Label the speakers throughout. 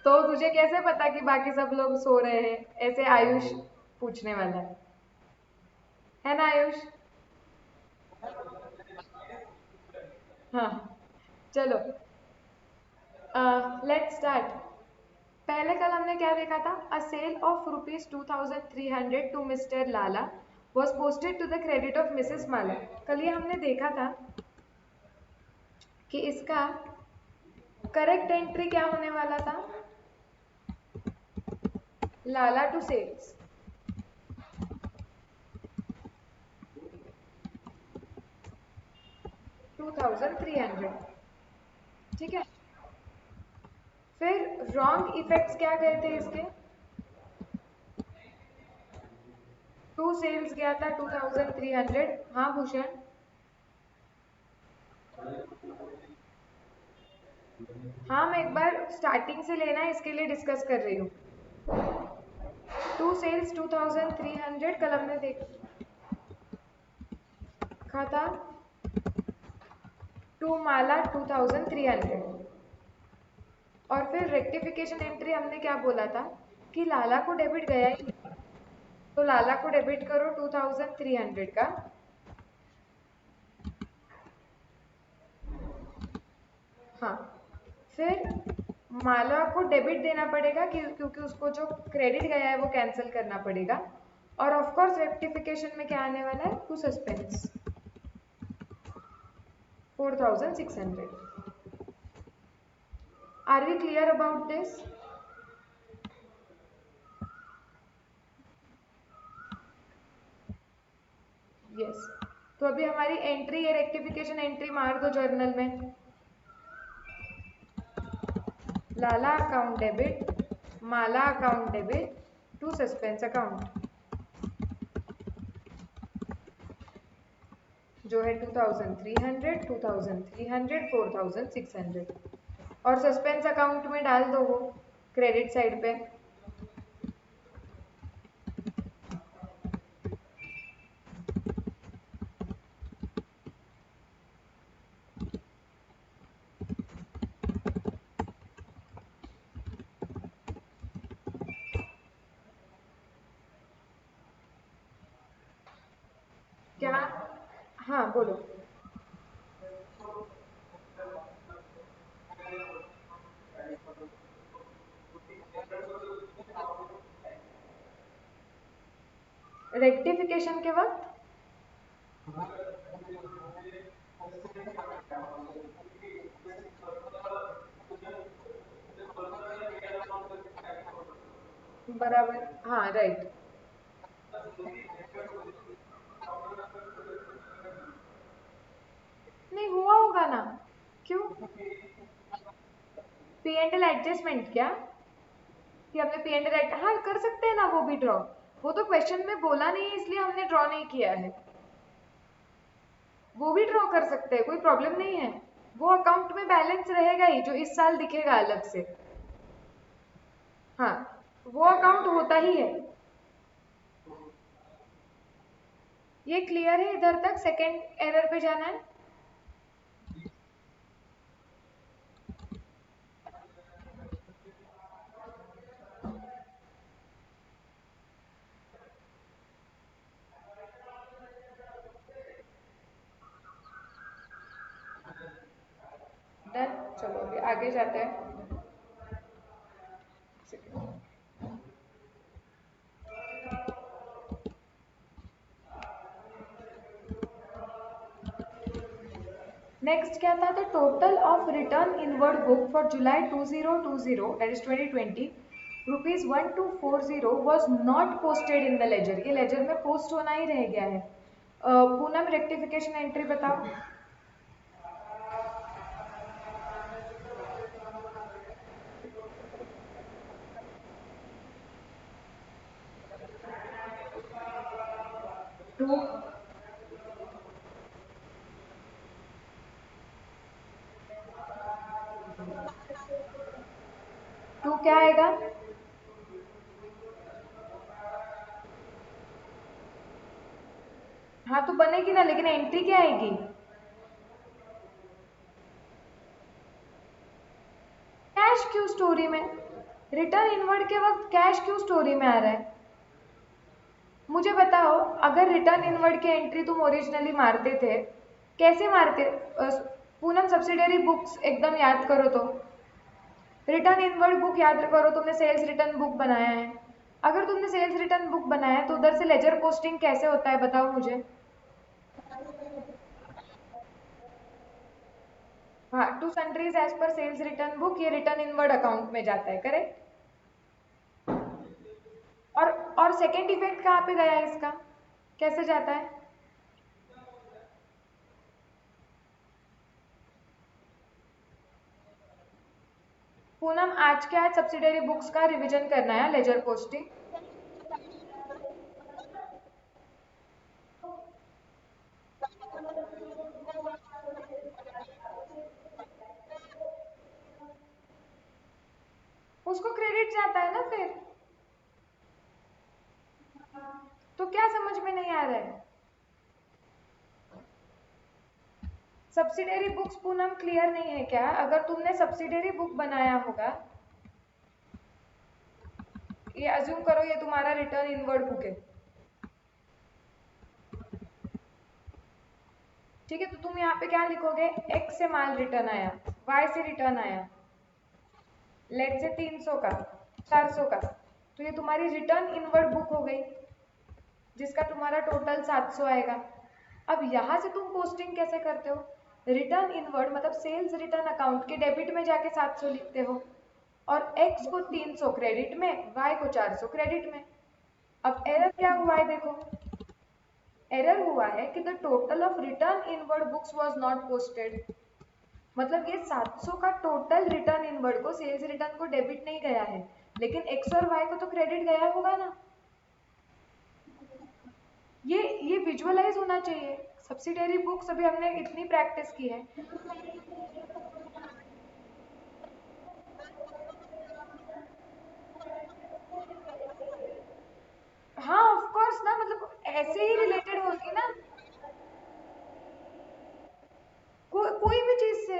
Speaker 1: तो तुझे कैसे पता कि बाकी सब लोग सो रहे हैं? ऐसे आयुष पूछने वाला है ना आयुष? हाँ, चलो लेट्स स्टार्ट। पहले कल हमने क्या देखा था? A sale of ₹2300 to Mr Lala was posted to the credit of Mrs Mala. कल ये हमने देखा था कि इसका करेक्ट एंट्री क्या होने वाला था? लाला टू सेल्स 2300। ठीक है, फिर रॉन्ग इफेक्ट्स क्या गए थे इसके? टू सेल्स गया था 2300। हाँ भूषण, हाँ मैं एक बार स्टार्टिंग से लेना है इसके लिए डिस्कस कर रही हूँ। टू सेल्स 2300 कल हमने देखा था। टू माला 2300। और फिर रेक्टिफिकेशन एंट्री हमने क्या बोला था कि लाला को डेबिट गया ही नहीं। तो लाला को डेबिट करो 2300 का। हाँ, फिर माला को डेबिट देना पड़ेगा क्योंकि उसको जो क्रेडिट गया है वो कैंसिल करना पड़ेगा। और ऑफ कोर्स रेक्टिफिकेशन में क्या आने वाला है? To suspense 4600। Are we clear about this? Yes. तो अभी हमारी एंट्री है, रेक्टिफिकेशन एंट्री मार दो जर्नल में। Lala account debit, Mala account debit to suspense account जो है 2300, 2300, 4600। और सस्पेंस अकाउंट में डाल दो वो क्रेडिट साइड पे। क्या? हाँ बोलो। रेक्टिफिकेशन के वक्त बराबर, हाँ राइट। नहीं हुआ होगा ना? क्यों? पी एंड एल एडजस्टमेंट क्या? कि हमने पी एंड एल, हाँ कर सकते हैं ना वो भी ड्रॉ। वो तो क्वेश्चन में बोला नहीं है इसलिए हमने ड्रॉ नहीं किया है। वो भी ड्रॉ कर सकते हैं, कोई प्रॉब्लम नहीं है। वो अकाउंट में बैलेंस रहेगा ही जो इस साल दिखेगा अलग से। हाँ, वो अकाउंट होता ही है। ये क्लियर है इधर तक? सेकेंड एरर पे जाना है। डन, चलो अभी आगे जाते हैं। नेक्स्ट क्या था? The total of return inward book for July 2020 that is 2020 ₹1240 was not posted in the ledger. ये लेजर में पोस्ट होना ही रह गया है। पूनम रेक्टिफिकेशन एंट्री बताओ। टू टू क्या आएगा? हाँ तो बनेगी ना, लेकिन एंट्री क्या आएगी? कैश क्यों स्टोरी में? रिटर्न इनवर्ड के वक्त कैश क्यों स्टोरी में आ रहा है? मुझे बताओ, अगर रिटर्न इनवर्ड के एंट्री तुम ओरिजिनली मारते थे, कैसे मारते? पूनम सब्सिडरी बुक्स एकदम याद करो तो, रिटर्न इनवर्ड बुक याद करो, तुमने सेल्स रिटर्न बुक बनाया है। अगर तुमने सेल्स रिटर्न बुक बनाया है तो उधर से लेजर पोस्टिंग कैसे होता है बताओ मुझे। हाँ, to sundries as per sales return book, ये रिटर्न इनवर्ड अकाउंट में जाता है, करेक्ट। और सेकेंड इफेक्ट कहाँ पे गया है इसका, कैसे जाता है? पूनम, आज के आज सब्सिडरी बुक्स का रिवीजन करना है, लेजर पोस्टिंग। उसको क्रेडिट जाता है ना फिर। तो क्या समझ में नहीं आ रहा है? सब्सिडरी बुक्स पूनम क्लियर नहीं है क्या? अगर तुमने सब्सिडरी बुक बनाया होगा, ये अज्यूम करो ये तुम्हारा रिटर्न इनवर्ड बुक है, ठीक है। तो तुम यहाँ पे क्या लिखोगे? एक्स से माल रिटर्न आया, वाई से रिटर्न आया, लेट से 300 का, 400 का, तो ये तुम्हारी रिटर्न इनवर्ड बुक हो गई, जिसका तुम्हारा टोटल 700 आएगा। अब यहाँ से तुम पोस्टिंग कैसे करते हो? रिटर्न इनवर्ड मतलब सेल्स रिटर्न अकाउंट के डेबिट में जाके 700 लिखते हो, और एक्स को 300 क्रेडिट में, वाई को 400 क्रेडिट में। अब एरर क्या हुआ है देखो, एरर हुआ है कि the total of return inward books was not posted. मतलब ये 700 का टोटल रिटर्न इनवर्ड को सेल्स रिटर्न को डेबिट नहीं गया है, लेकिन एक्स और वाई को तो क्रेडिट गया होगा ना। ये विजुअलाइज होना चाहिए। सब्सिडरी बुक्स अभी हमने इतनी प्रैक्टिस की है। हाँ ऑफ कोर्स ना, मतलब ऐसे ही रिलेटेड होगी ना, कोई भी चीज से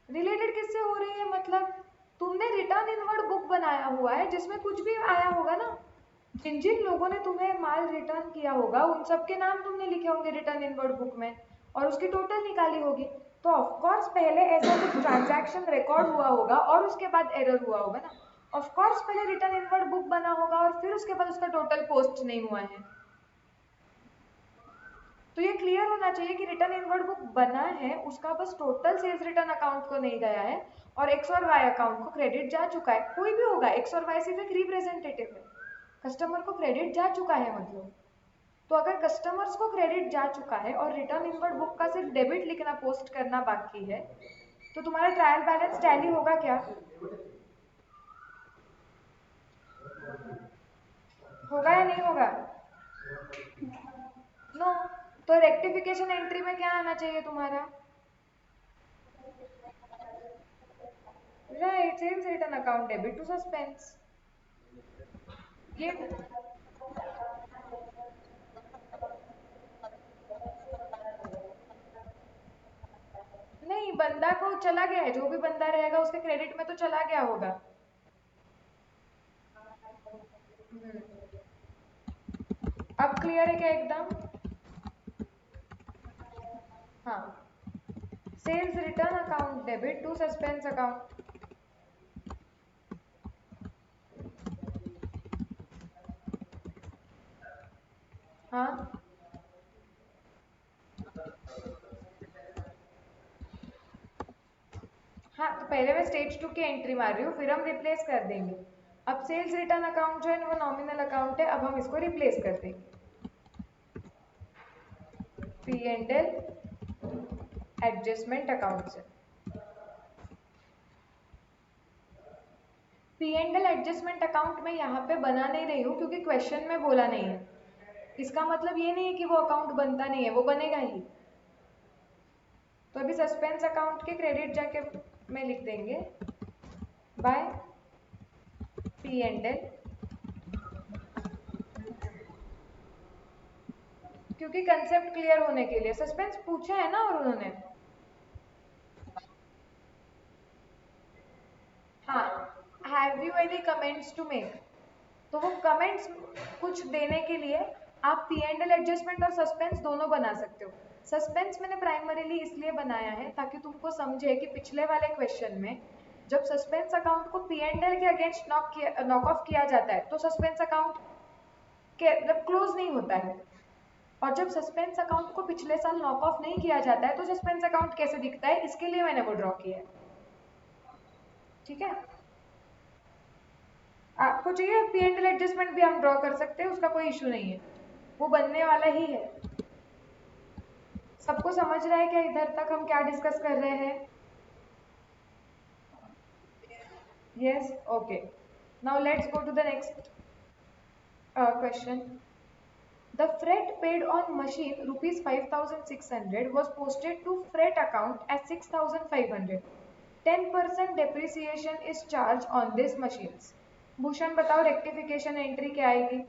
Speaker 1: रिलेटेड किससे हो रही है मतलब? तुमने रिटर्न इनवर्ड बुक बनाया हुआ है जिसमें कुछ भी आया होगा ना, जिन जिन लोगों ने तुम्हें माल रिटर्न किया होगा उन सबके नाम तुमने लिखे होंगे रिटर्न इनवर्ड बुक में, और उसकी टोटल निकाली होगी। तो ऑफ कोर्स पहले ऐसा कुछ ट्रांजैक्शन रिकॉर्ड हुआ होगा और उसके बाद एरर हुआ होगा ना। ऑफ कोर्स पहले रिटर्न इनवर्ड बुक बना होगा और फिर उसके बाद उसका टोटल पोस्ट नहीं हुआ है। तो ये क्लियर होना चाहिए कि रिटर्न इनवर्ड बुक बना है, उसका बस टोटल सेल्स रिटर्न अकाउंट को नहीं गया है, और एक्स और वाई अकाउंट को क्रेडिट जा चुका है। कोई भी होगा, एक्स और वाई सिर्फ एक रिप्रेजेंटेटिव है, कस्टमर को क्रेडिट जा चुका है मतलब। तो अगर कस्टमर्स को क्रेडिट जा चुका है और रिटर्न इनवर्ड बुक का सिर्फ डेबिट लिखना पोस्ट करना बाकी है, तो तुम्हारा ट्रायल बैलेंस टैली होगा क्या? होगा या नहीं होगा? नो। तो रेक्टिफिकेशन एंट्री में क्या आना चाहिए तुम्हारा? Right, sales return account debit to suspense. ये नहीं, बंदा को चला गया है, जो भी बंदा रहेगा उसके क्रेडिट में तो चला गया होगा। अब क्लियर है क्या एकदम? हाँ, sales return account debit to suspense account. हाँ हाँ, तो पहले मैं स्टेज 2 की एंट्री मार रही हूँ, फिर हम रिप्लेस कर देंगे। अब सेल्स रिटर्न अकाउंट जो है वो नॉमिनल अकाउंट है, अब हम इसको रिप्लेस कर देंगे P and L adjustment account से। P and L adjustment account में यहाँ पे बना नहीं रही हूँ क्योंकि क्वेश्चन में बोला नहीं है। इसका मतलब ये नहीं है कि वो अकाउंट बनता नहीं है, वो बनेगा ही। तो अभी सस्पेंस अकाउंट के क्रेडिट जाके में लिख देंगे बाय पी एंड एल, क्योंकि कंसेप्ट क्लियर होने के लिए सस्पेंस पूछा है ना और उन्होंने। हाँ, have you any comments to make? तो वो कमेंट्स कुछ देने के लिए आप पी एंड एल एडजस्टमेंट और सस्पेंस दोनों बना सकते हो। सस्पेंस मैंने प्राइमरीली इसलिए बनाया है ताकि तुमको समझे कि पिछले वाले क्वेश्चन में जब सस्पेंस अकाउंट को पी एंड एल के अगेंस्ट नॉक ऑफ किया जाता है तो सस्पेंस अकाउंट के जब क्लोज नहीं होता है, और जब सस्पेंस अकाउंट को पिछले साल नॉक ऑफ नहीं किया जाता है तो सस्पेंस अकाउंट कैसे दिखता है, इसके लिए मैंने वो ड्रॉ किया है। ठीक है, आपको चाहिए पी एंड एल एडजस्टमेंट भी हम ड्रॉ कर सकते हैं, उसका कोई इशू नहीं है, वो बनने वाला ही है। सबको समझ रहा है क्या इधर तक हम क्या डिस्कस कर रहे हैं? Yes, okay. Now let's go to the next question. The freight paid on machine rupees 5,600 was posted to freight account as 6,500. 10% depreciation is charged on these machines. Bhushan बताओ रेक्टिफिकेशन एंट्री क्या आएगी?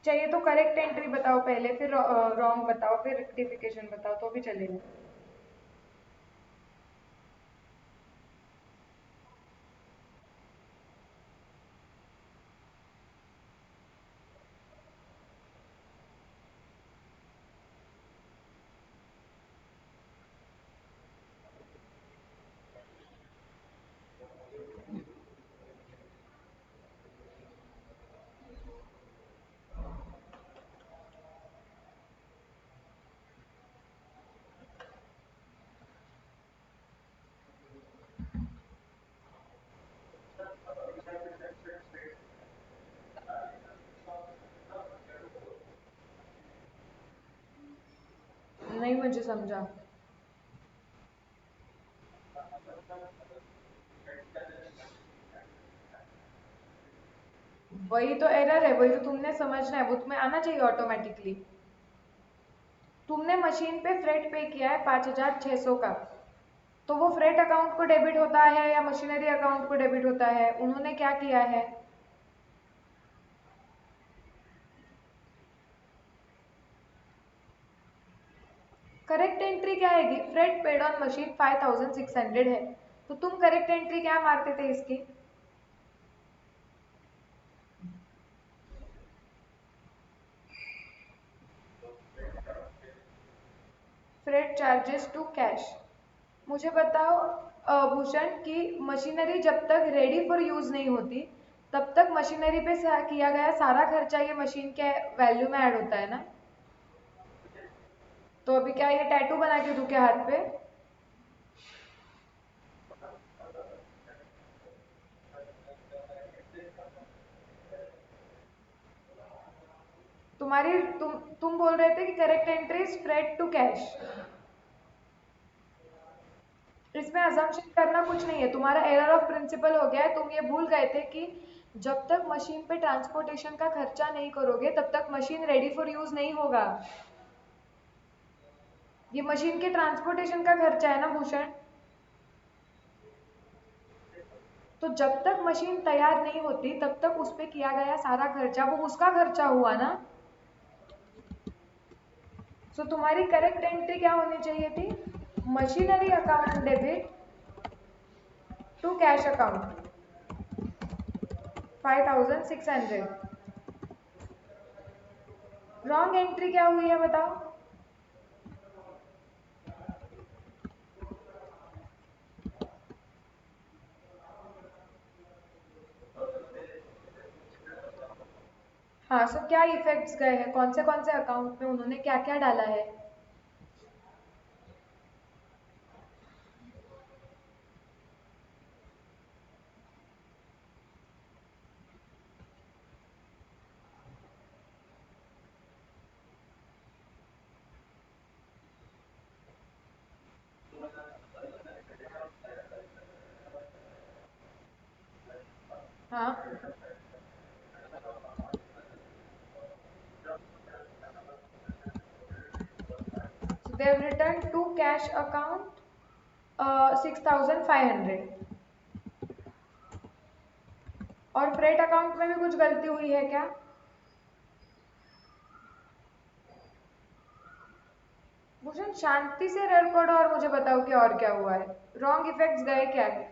Speaker 1: चाहिए तो करेक्ट एंट्री बताओ पहले, फिर wrong बताओ, फिर रेक्टिफिकेशन बताओ तो भी चलेगा। नहीं मुझे समझा। वही तो एरर है, वही तो तुमने समझना है, वो तुम्हें आना चाहिए ऑटोमेटिकली। तुमने मशीन पे फ्रेट पे किया है 5,600 का, तो वो फ्रेट अकाउंट को डेबिट होता है या मशीनरी अकाउंट को डेबिट होता है? उन्होंने क्या किया है? करेक्ट एंट्री क्या आएगी? फ्रेट पेड ऑन मशीन 5,600 है, तो तुम करेक्ट एंट्री क्या मारते थे इसकी? Freight charges to cash. मुझे बताओ भूषण की मशीनरी जब तक रेडी फॉर यूज नहीं होती तब तक मशीनरी पे किया गया सारा खर्चा ये मशीन के वैल्यू में ऐड होता है ना? तो अभी क्या ये टैटू बना के दूं क्या हाथ पे? तुम बोल रहे थे कि correct entry is freight to cash. इसमें अजम्पशन करना कुछ नहीं है, तुम्हारा एरर ऑफ प्रिंसिपल हो गया है। तुम ये भूल गए थे कि जब तक मशीन पे ट्रांसपोर्टेशन का खर्चा नहीं करोगे तब तक मशीन रेडी फॉर यूज नहीं होगा। ये मशीन के ट्रांसपोर्टेशन का खर्चा है ना भूषण? तो जब तक मशीन तैयार नहीं होती तब तक उस पे किया गया सारा खर्चा वो उसका खर्चा हुआ ना। सो तुम्हारी करेक्ट एंट्री क्या होनी चाहिए थी? Machinery account debit to cash account 5,600। Wrong entry क्या हुई है बताओ? हाँ, सो क्या इफेक्ट्स गए हैं, कौन से अकाउंट में उन्होंने क्या क्या डाला है? हाँ, so they have returned to cash account 6,500। और फ्रेट अकाउंट में भी कुछ गलती हुई है क्या? भूषण शांति से एरर पढ़ो और मुझे बताओ कि और क्या हुआ है, रॉन्ग इफेक्ट्स गए क्या है।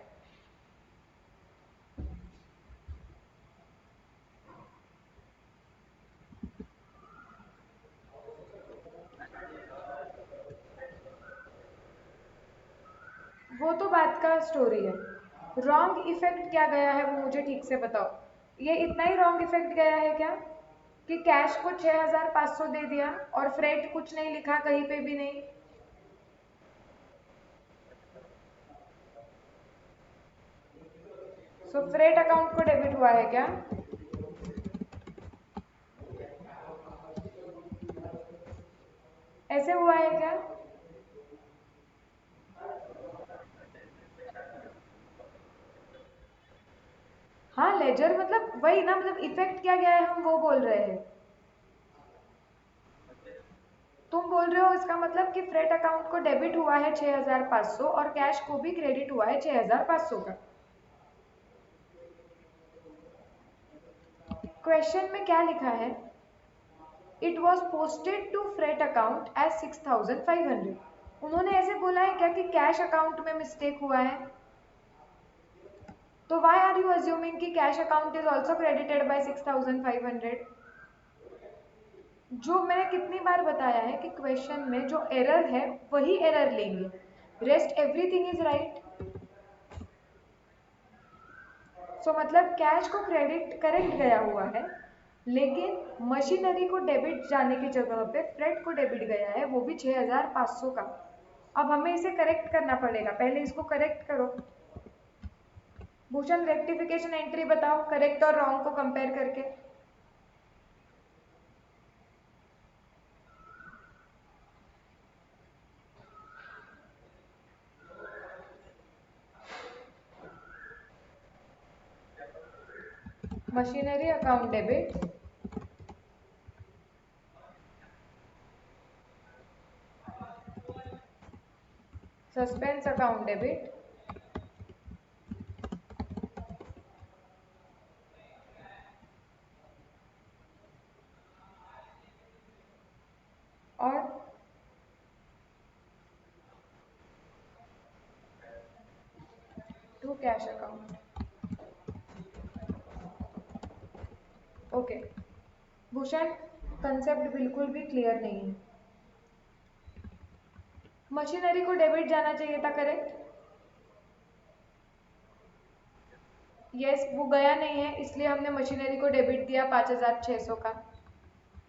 Speaker 1: वो तो बात का स्टोरी है, रॉन्ग इफेक्ट क्या गया है वो मुझे ठीक से बताओ। ये इतना ही रॉन्ग इफेक्ट गया है क्या कि कैश को 6500 दे दिया और फ्रेट कुछ नहीं लिखा कहीं पे भी नहीं। सो फ्रेट अकाउंट को डेबिट हुआ है क्या। ऐसे हुआ है क्या। हाँ लेजर मतलब वही ना, मतलब इफेक्ट क्या गया है हम वो बोल रहे हैं। तुम बोल रहे हो इसका मतलब कि फ्रेट अकाउंट को डेबिट हुआ है 6500 और कैश को भी क्रेडिट हुआ है 6500 का। क्वेश्चन में क्या लिखा है, it was posted to freight account as 6500। उन्होंने ऐसे बोला है क्या कि कैश अकाउंट में मिस्टेक हुआ है। तो वाई आर यू अज्यूमिंग कि cash account is also credited bye 6500। जो मैंने कितनी बार बताया है कि क्वेश्चन में जो एरर है वही एरर लेंगे, रेस्ट एवरीथिंग इज राइट। सो मतलब कैश को क्रेडिट करेक्ट गया हुआ है, लेकिन मशीनरी को डेबिट जाने की जगह पे फ्रेट को डेबिट गया है, वो भी 6500 का। अब हमें इसे करेक्ट करना पड़ेगा, पहले इसको करेक्ट करो। भूषण रेक्टिफिकेशन एंट्री बताओ करेक्ट और रॉन्ग को कंपेयर करके। Machinery account debit, suspense account debit, और to cash account. Okay Bhushan, concept बिल्कुल भी क्लियर नहीं है। मशीनरी को डेबिट जाना चाहिए था करेक्ट। यस वो गया नहीं है इसलिए हमने मशीनरी को डेबिट दिया 5600 का।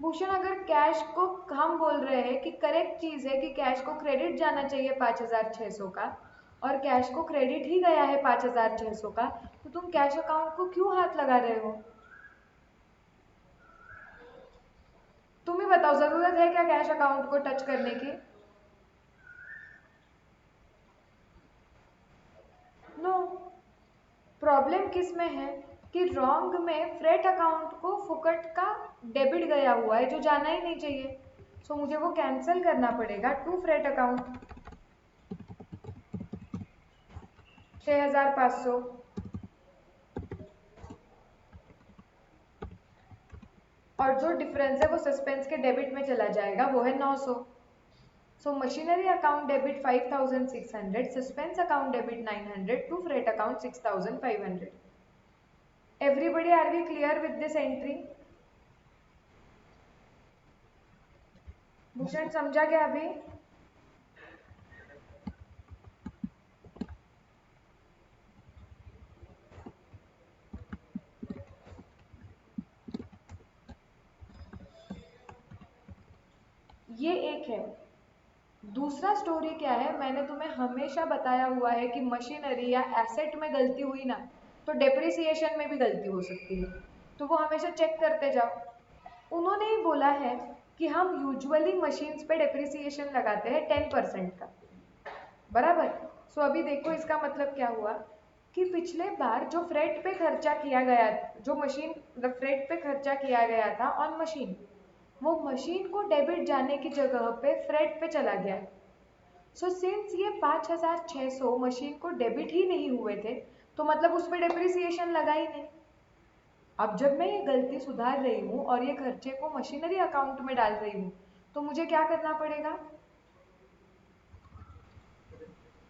Speaker 1: भूषण अगर कैश को हम बोल रहे हैं कि करेक्ट चीज है कि कैश को क्रेडिट जाना चाहिए 5600 का और कैश को क्रेडिट ही गया है 5600 का, तो तुम कैश अकाउंट को क्यों हाथ लगा रहे हो। तुम ही बताओ जरूरत है क्या कैश अकाउंट को टच करने की। नो, प्रॉब्लम किस में है कि रॉन्ग में फ्रेट अकाउंट को फुकट का डेबिट गया हुआ है जो जाना ही नहीं चाहिए। सो मुझे वो कैंसिल करना पड़ेगा टू फ्रेट अकाउंट 6500, और जो डिफरेंस है वो सस्पेंस के डेबिट में चला जाएगा, वो है 900। So machinery account debit 5600, suspense account debit 900, to freight account 6500। Everybody are we clear with this entry. Bhushan समझा क्या अभी। ये एक है। दूसरा स्टोरी क्या है, मैंने तुम्हें हमेशा बताया हुआ है कि मशीनरी या एसेट में गलती हुई ना तो डेप्रिसिएशन में भी गलती हो सकती है, तो वो हमेशा चेक करते जाओ। उन्होंने ही बोला है कि हम यूजुअली मशीन्स पे डेप्रिसिएशन लगाते हैं 10% का, बराबर। सो अभी देखो इसका मतलब क्या हुआ कि पिछले बार जो फ्रेट पे खर्चा किया गया, जो मशीन मतलब फ्रेट पे खर्चा किया गया था ऑन मशीन, वो मशीन को डेबिट जाने की जगह पे फ्रेट पे चला गया। सो सिंस ये 5600 मशीन को डेबिट ही नहीं हुए थे, तो मतलब उस पर डेप्रिसिएशन लगा ही नहीं। अब जब मैं ये गलती सुधार रही हूँ और ये खर्चे को मशीनरी अकाउंट में डाल रही हूँ, तो मुझे क्या करना पड़ेगा,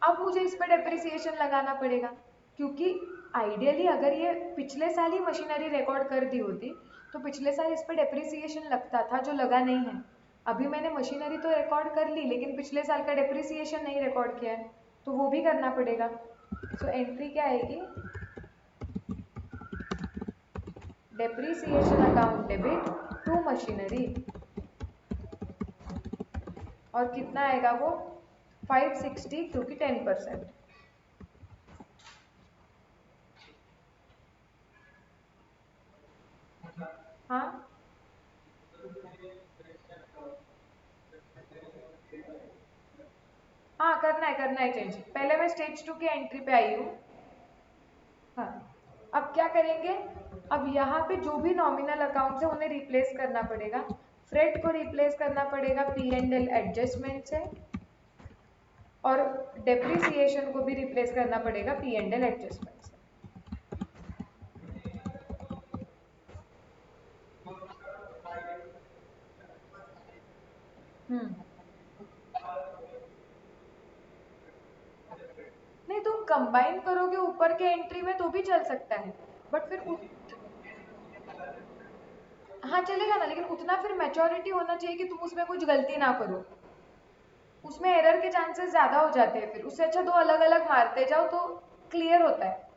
Speaker 1: अब मुझे इस पर डेप्रिसिएशन लगाना पड़ेगा, क्योंकि आइडियली अगर ये पिछले साल ही मशीनरी रिकॉर्ड कर दी होती तो पिछले साल इस पर डेप्रिसिएशन लगता था, जो लगा नहीं है। अभी मैंने मशीनरी तो रिकॉर्ड कर ली लेकिन पिछले साल का डेप्रिसिएशन नहीं रिकॉर्ड किया है, तो वो भी करना पड़ेगा। सो एंट्री क्या आएगी, depreciation account debit to machinery, और कितना आएगा वो 560 क्योंकि 10%। हाँ हाँ, करना है चेंज। पहले मैं स्टेज 2 की एंट्री पे आई हूँ। हाँ, अब क्या करेंगे, अब यहाँ पे जो भी नॉमिनल अकाउंट्स है उन्हें रिप्लेस करना पड़ेगा। फ्रेट को रिप्लेस करना पड़ेगा पी एंड एल एडजस्टमेंट से, और डेप्रिसिएशन को भी रिप्लेस करना पड़ेगा पी एंड एल एडजस्टमेंट से। हम्म, नहीं तुम कंबाइन करोगे ऊपर के एंट्री में तो भी चल सकता है, बट फिर हाँ चलेगा ना, लेकिन उतना फिर मैच्योरिटी होना चाहिए कि तुम उसमें कुछ गलती ना करो। उसमें एरर के चांसेस ज्यादा हो जाते हैं, फिर उससे अच्छा दो अलग अलग मारते जाओ तो क्लियर होता है।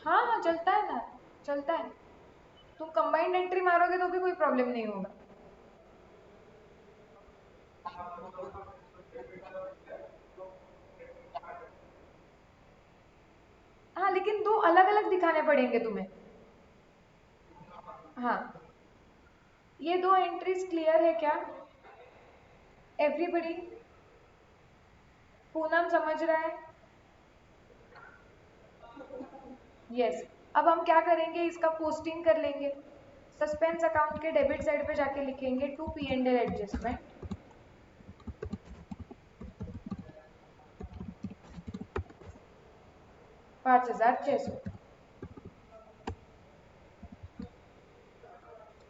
Speaker 1: हाँ हाँ चलता है ना, चलता है। तुम कंबाइंड एंट्री मारोगे तो भी कोई प्रॉब्लम नहीं होगा। हाँ लेकिन दो अलग अलग दिखाने पड़ेंगे तुम्हें। हाँ, ये दो एंट्रीज क्लियर है क्या एवरीबडी? पूनम समझ रहा है? यस। अब हम क्या करेंगे, इसका पोस्टिंग कर लेंगे। सस्पेंस अकाउंट के डेबिट साइड पे जाके लिखेंगे to P and L adjustment 5600,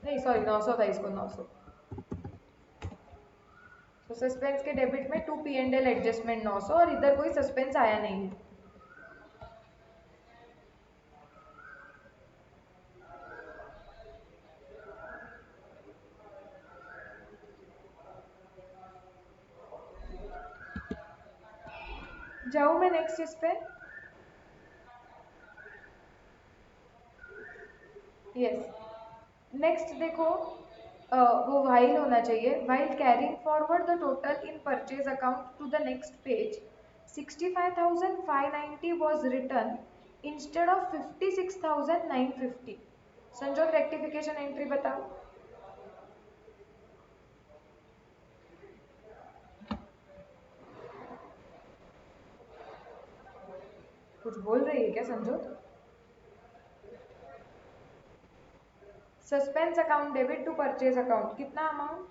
Speaker 1: नहीं सॉरी 900 था, इसको 900। तो सस्पेंस के डेबिट में to P and L adjustment 900, और इधर कोई सस्पेंस आया नहीं है। जाऊँ मैं नेक्स्ट इस पे? यस। नेक्स्ट देखो, वो वाइल होना चाहिए, while carrying forward the total in purchase account to the next page 65,590 was written instead of 56,950। संजोग रेक्टिफिकेशन एंट्री बताओ। कुछ बोल रही है क्या Sanjog? Suspense account debit to purchase account कितना अमाउंट?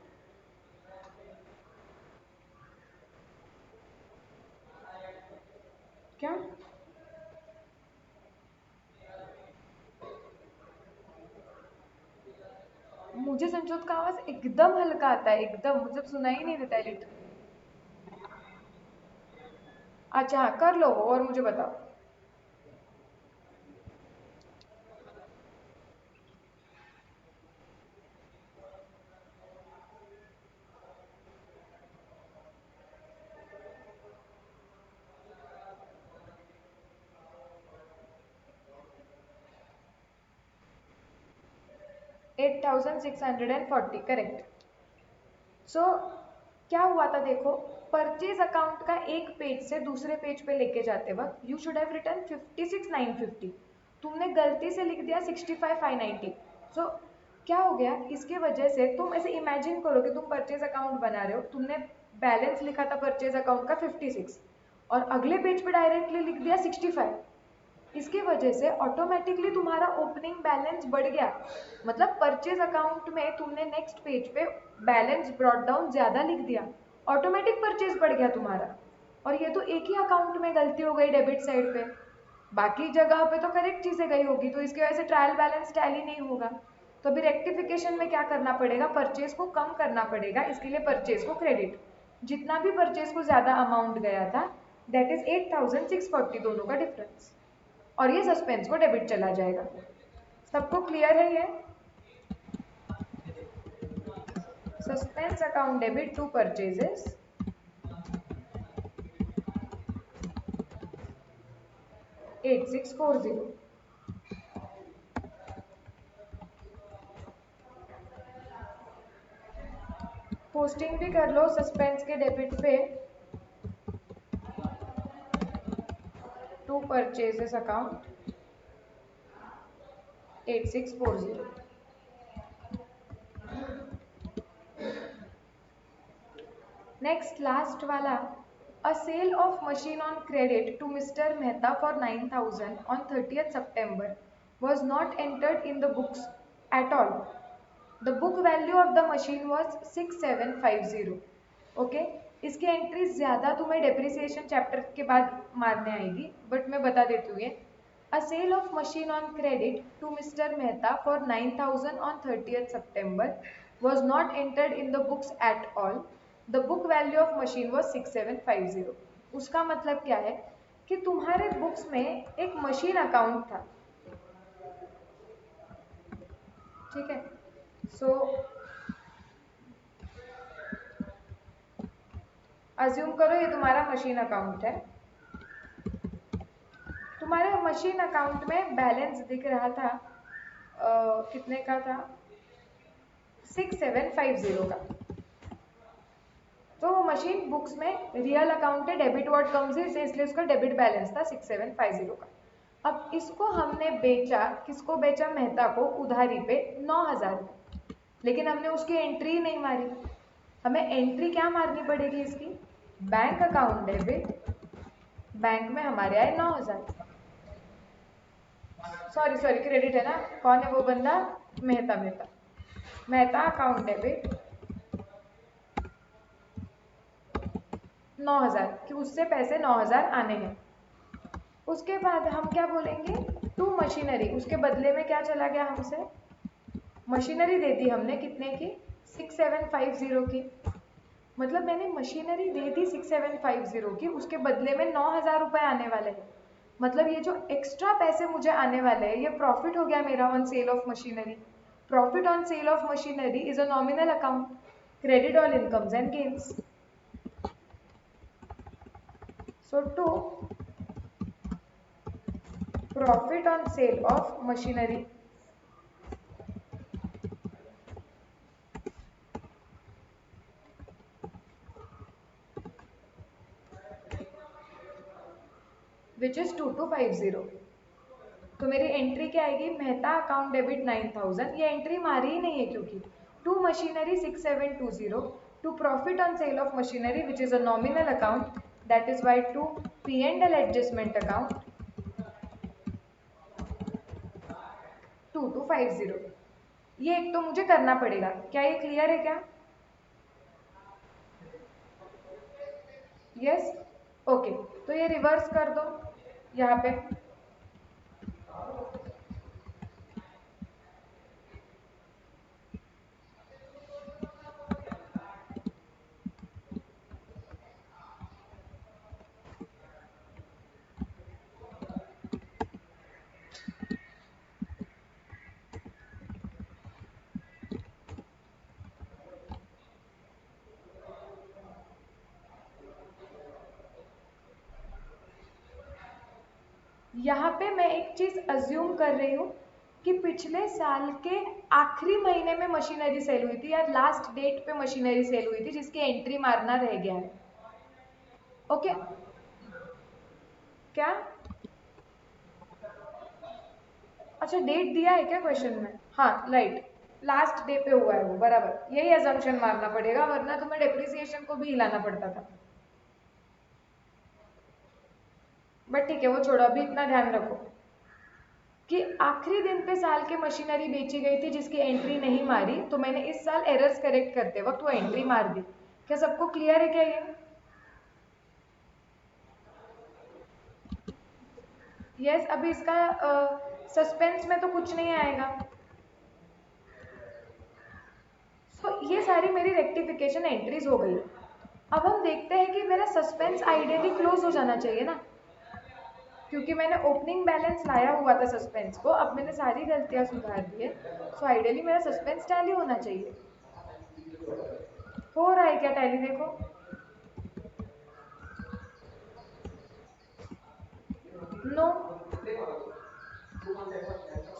Speaker 1: क्या? मुझे संजोत का आवाज एकदम हल्का आता है, एकदम मुझे सुना ही नहीं देता है लिट। अच्छा हाँ, कर लो और मुझे बताओ। 8640 करेक्ट। सो क्या हुआ था देखो, परचेज अकाउंट का एक पेज से दूसरे पेज पे लेके जाते वक्त यू शुड हैव रिटर्न 56,950, तुमने गलती से लिख दिया 65,590। सो क्या हो गया, इसके वजह से तुम ऐसे इमेजिन करो कि तुम परचेज अकाउंट बना रहे हो, तुमने बैलेंस लिखा था परचेज अकाउंट का 56 और अगले पेज पे डायरेक्टली लिख दिया 65। इसकी वजह से ऑटोमेटिकली तुम्हारा ओपनिंग बैलेंस बढ़ गया, मतलब परचेज अकाउंट में तुमने नेक्स्ट पेज पे बैलेंस ब्रॉट डाउन ज्यादा लिख दिया, ऑटोमेटिक परचेज बढ़ गया तुम्हारा। और ये तो एक ही अकाउंट में गलती हो गई डेबिट साइड पे, बाकी जगह पे तो करेक्ट चीजें गई होगी, तो इसकी वजह से ट्रायल बैलेंस टैली नहीं होगा। तो अभी रेक्टिफिकेशन में क्या करना पड़ेगा, परचेज को कम करना पड़ेगा, इसके लिए परचेज को क्रेडिट, जितना भी परचेज को ज्यादा अमाउंट गया था दैट इज 8640, दोनों का डिफरेंस, और ये सस्पेंस को डेबिट चला जाएगा। सबको क्लियर है ये? Suspense account debit to purchases 8640। Posting भी कर लो सस्पेंस के डेबिट पे to purchases account 8640। Next last वाला, a sale of machine on credit to Mr Mehta for 9000 on 30th September was not entered in the books at all. The book value of the machine was 6750. Okay, इसकी entries ज़्यादा तुम्हें depreciation chapter के बाद मारने आएगी, but मैं बता देती हूँ ये। A sale of machine on credit to Mr Mehta for 9000 on 30th September was not entered in the books at all. The book value of machine was 6750. उसका मतलब क्या है कि तुम्हारे बुक्स में एक मशीन अकाउंट था, ठीक है। सो अज्यूम करो ये तुम्हारा मशीन अकाउंट है। तुम्हारे मशीन अकाउंट में बैलेंस दिख रहा था कितने का था, 6750 का। तो वो मशीन बुक्स में रियल अकाउंट है, डेबिट वर्ड कम्स है, इसलिए उसका डेबिट बैलेंस था 6750 का। अब इसको हमने बेचा, किसको बेचा? मेहता को, उधारी पे 9000, लेकिन हमने उसकी एंट्री नहीं मारी। हमें एंट्री क्या मारनी पड़ेगी इसकी? बैंक अकाउंट डेबिट, बैंक में हमारे आए 9000, सॉरी क्रेडिट है ना, कौन है वो बंदा? मेहता। मेहता अकाउंट डेबिट 9000, कि उससे पैसे 9000 आने हैं। उसके बाद हम क्या बोलेंगे? टू मशीनरी, उसके बदले में क्या चला गया हमसे? मशीनरी दे दी हमने, कितने की? 6750 की। मतलब मैंने मशीनरी दे दी 6750 की, उसके बदले में 9000 रुपये आने वाले हैं। मतलब ये जो एक्स्ट्रा पैसे मुझे आने वाले हैं ये प्रॉफिट हो गया मेरा on sale of machinery. Profit on sale of machinery is a nominal account, credit all incomes and gains. So to profit on sale of machinery which is 2250। तो मेरी एंट्री क्या आएगी? मेहता अकाउंट डेबिट 9000, ये entry मारी ही नहीं है क्योंकि to machinery 6720 to profit on sale of machinery which is a nominal account, that is why to P&L adjustment account 2250। ये एक तो मुझे करना पड़ेगा, क्या ये क्लियर है क्या? Yes, okay. तो ये रिवर्स कर दो यहाँ पे, यहाँ पे मैं एक चीज अज्यूम कर रही हूँ कि पिछले साल के आखिरी महीने में मशीनरी सेल हुई थी या लास्ट डेट पे मशीनरी सेल हुई थी जिसकी एंट्री मारना रह गया है। ओके, क्या? अच्छा, डेट दिया है क्या क्वेश्चन में? हाँ, राइट, लास्ट डे पे हुआ है वो, बराबर, यही अजम्पशन मारना पड़ेगा वरना तुम्हें डेप्रिसिएशन को भी हिलाना पड़ता था। बट ठीक है, वो छोड़ो, अभी इतना ध्यान रखो कि आखिरी दिन पे साल के मशीनरी बेची गई थी जिसकी एंट्री नहीं मारी, तो मैंने इस साल एरर्स करेक्ट करते वक्त वो एंट्री मार दी। क्या सबको क्लियर है क्या ये? यस, अभी इसका सस्पेंस में तो कुछ नहीं आएगा। सो ये सारी मेरी रेक्टिफिकेशन एंट्रीज हो गई। अब हम देखते हैं कि मेरा सस्पेंस आइडियली क्लोज हो जाना चाहिए ना, क्योंकि मैंने ओपनिंग बैलेंस लाया हुआ था सस्पेंस को, अब मैंने सारी गलतियां सुधार दी है, सो आइडियली मेरा सस्पेंस टैली होना चाहिए। हो रहा है क्या टैली, देखो। नो।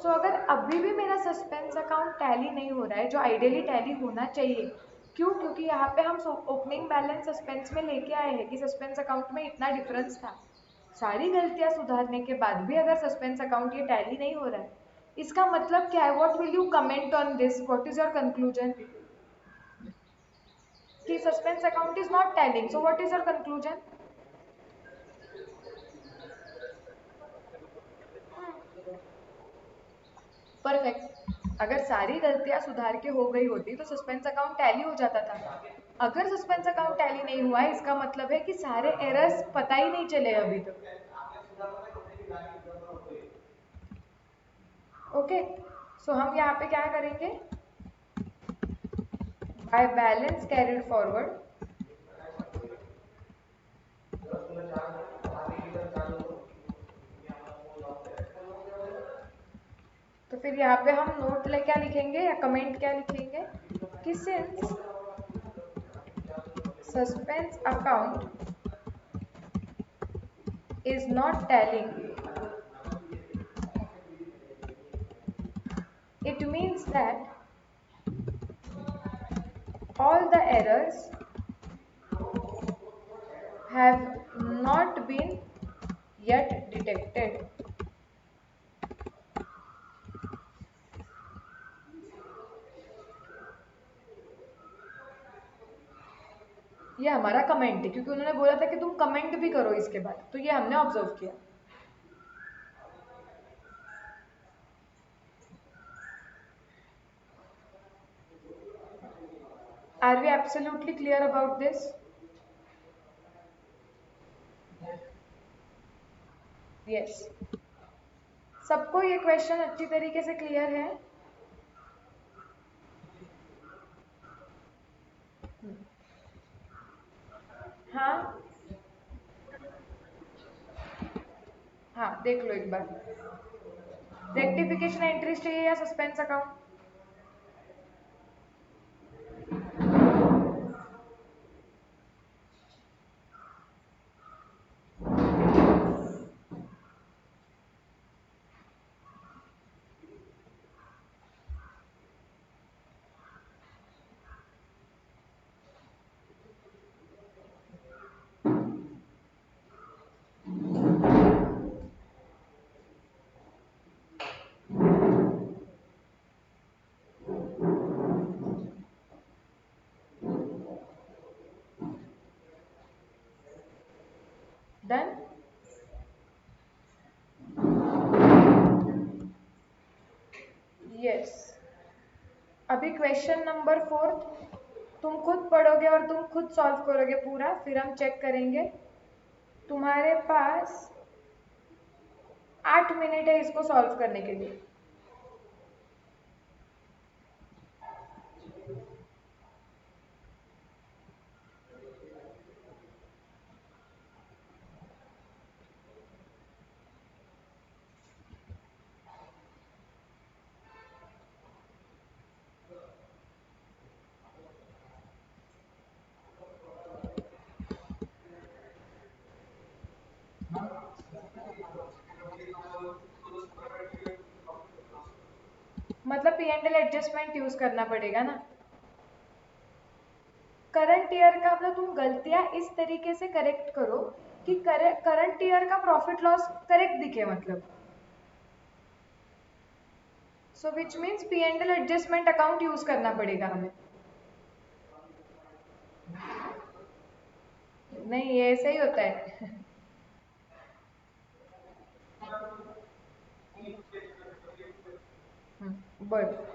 Speaker 1: सो अगर अभी भी मेरा सस्पेंस अकाउंट टैली नहीं हो रहा है, जो आइडियली टैली होना चाहिए, क्यों? क्योंकि यहाँ पे हम ओपनिंग बैलेंस सस्पेंस में लेके आए हैं कि सस्पेंस अकाउंट में इतना डिफरेंस था। सारी गलतियां सुधारने के बाद भी अगर सस्पेंस अकाउंट ये टैली नहीं हो रहा है, इसका मतलब क्या है? What will you comment on this? What is your conclusion? कि suspense account is not tallying, so what is your conclusion? Perfect. अगर सारी गलतियां सुधार के हो गई होती तो सस्पेंस अकाउंट टैली हो जाता था। अगर सस्पेंस अकाउंट टैली नहीं हुआ है, इसका मतलब है कि सारे एरर्स पता ही नहीं चले अभी तक। ओके, सो हम यहाँ पे क्या करेंगे? बाय बैलेंस कैरिड फॉरवर्ड, तो फिर यहाँ पे हम नोट ले क्या लिखेंगे या कमेंट क्या लिखेंगे कि since suspense account is not tallying, it means that all the errors have not been yet detected. ये हमारा कमेंट है, क्योंकि उन्होंने बोला था कि तुम कमेंट भी करो इसके बाद, तो ये हमने ऑब्जर्व किया। Are we absolutely clear about this? Yes. सबको ये क्वेश्चन अच्छी तरीके से क्लियर है? हाँ, हाँ, देख लो एक बार। रेक्टिफिकेशन एंट्रीज चाहिए या सस्पेंस अकाउंट? डन। यस। अभी क्वेश्चन नंबर 4 तुम खुद पढ़ोगे और तुम खुद सॉल्व करोगे पूरा, फिर हम चेक करेंगे। तुम्हारे पास 8 मिनट है इसको सॉल्व करने के लिए। मतलब P and L adjustment use करना पड़ेगा ना। करंट ईयर का मतलब तुम गलतियां इस तरीके से करेक्ट करो कि करंट ईयर का प्रॉफिट लॉस करेक्ट दिखे, मतलब so which means P and L adjustment account use करना पड़ेगा हमें। नहीं, ये ऐसे ही होता है। बट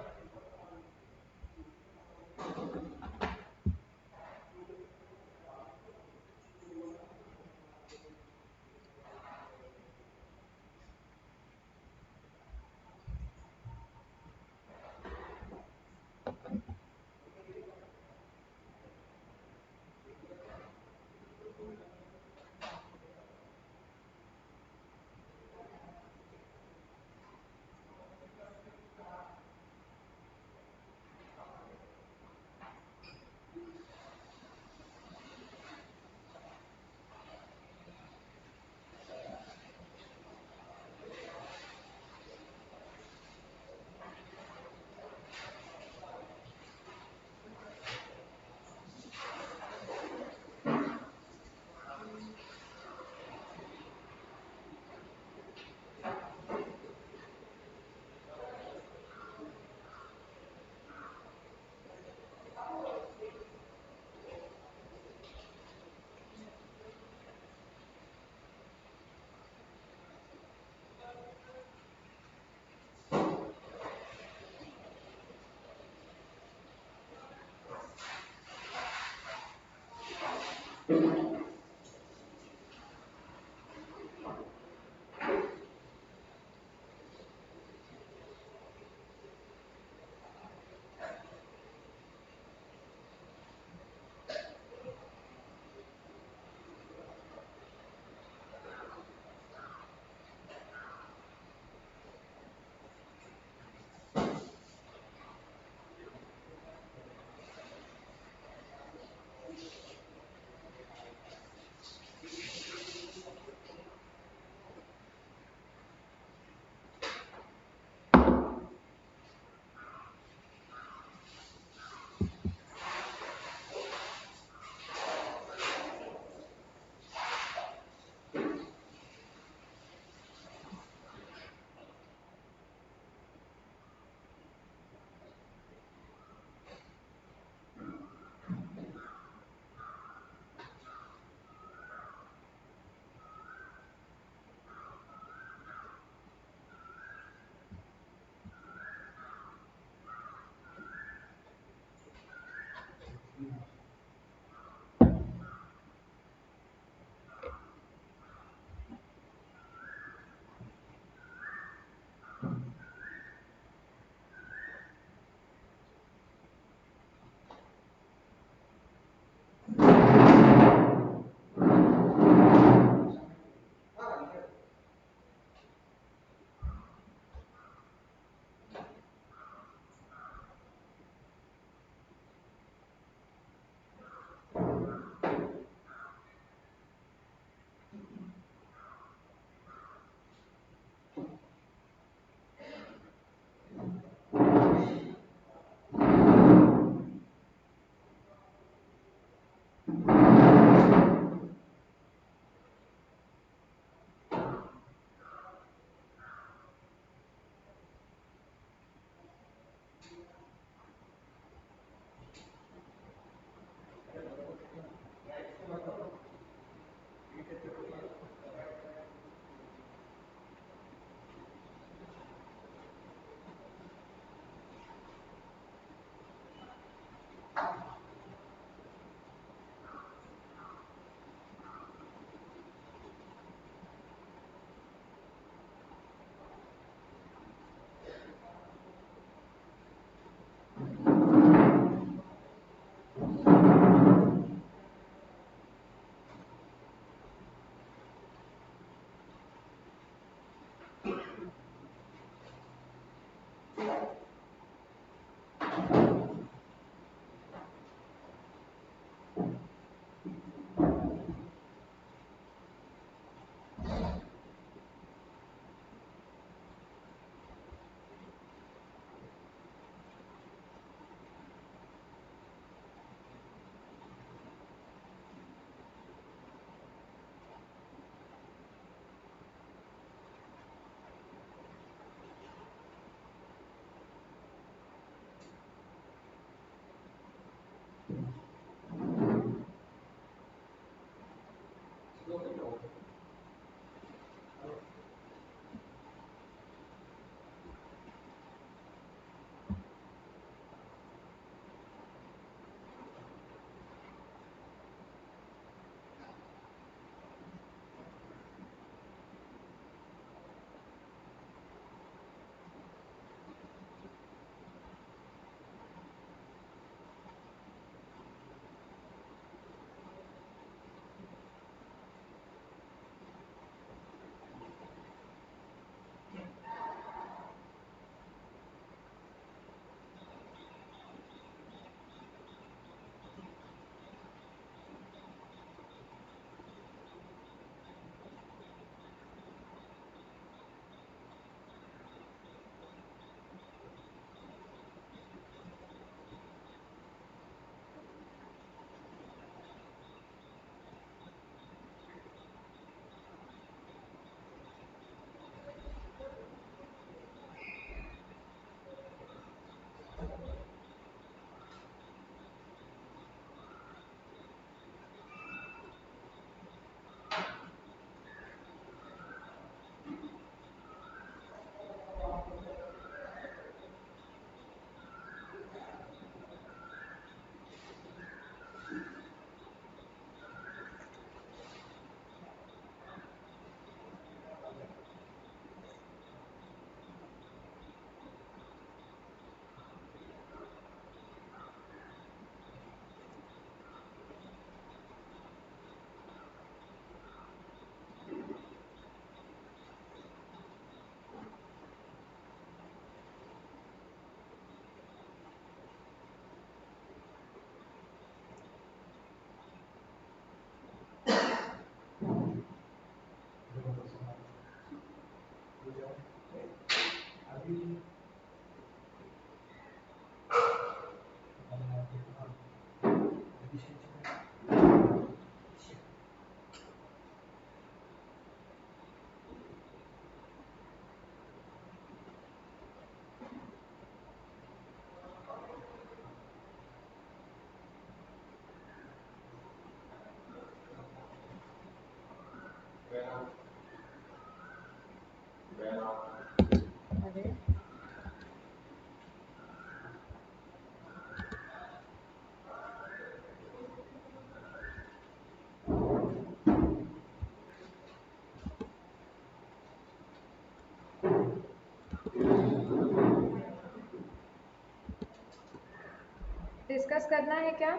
Speaker 1: डिस्कस करना है क्या?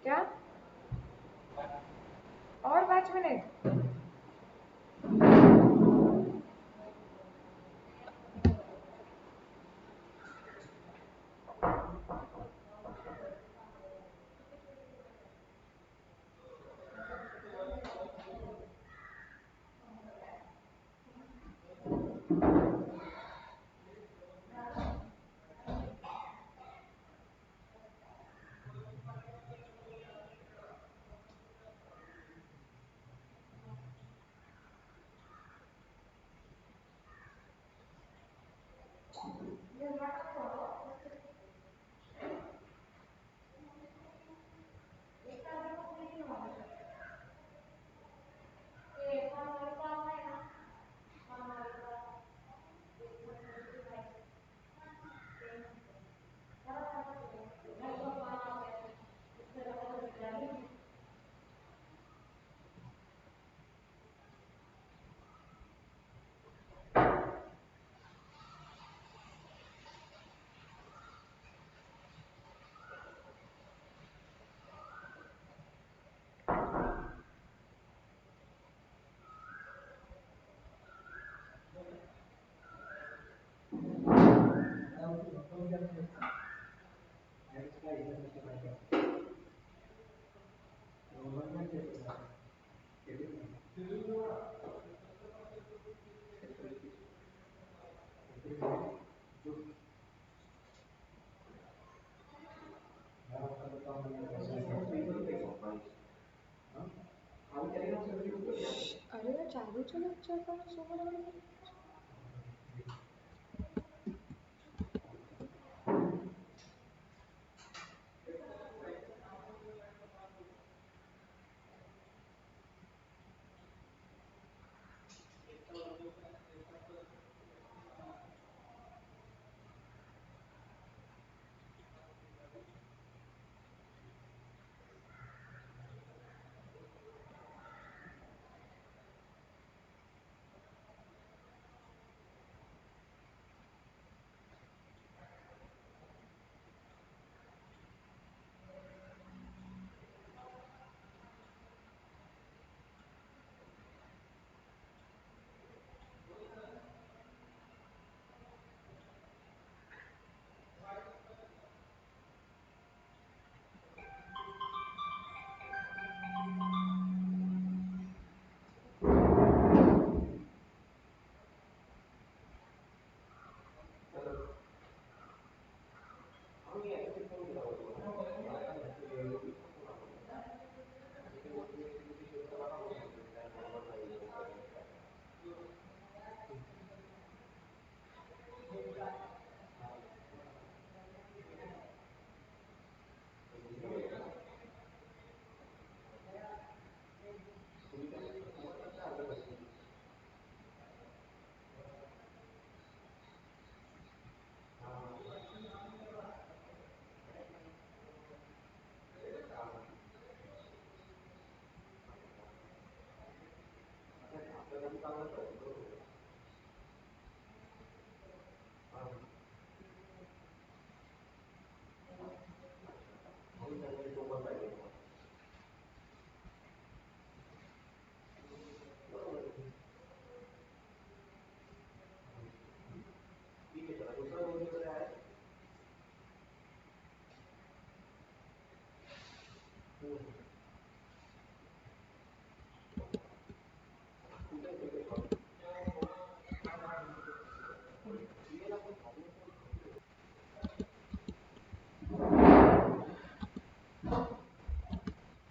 Speaker 1: क्या? और 5 मिनट? अरे यार चालू चलो अच्छा का सोमवार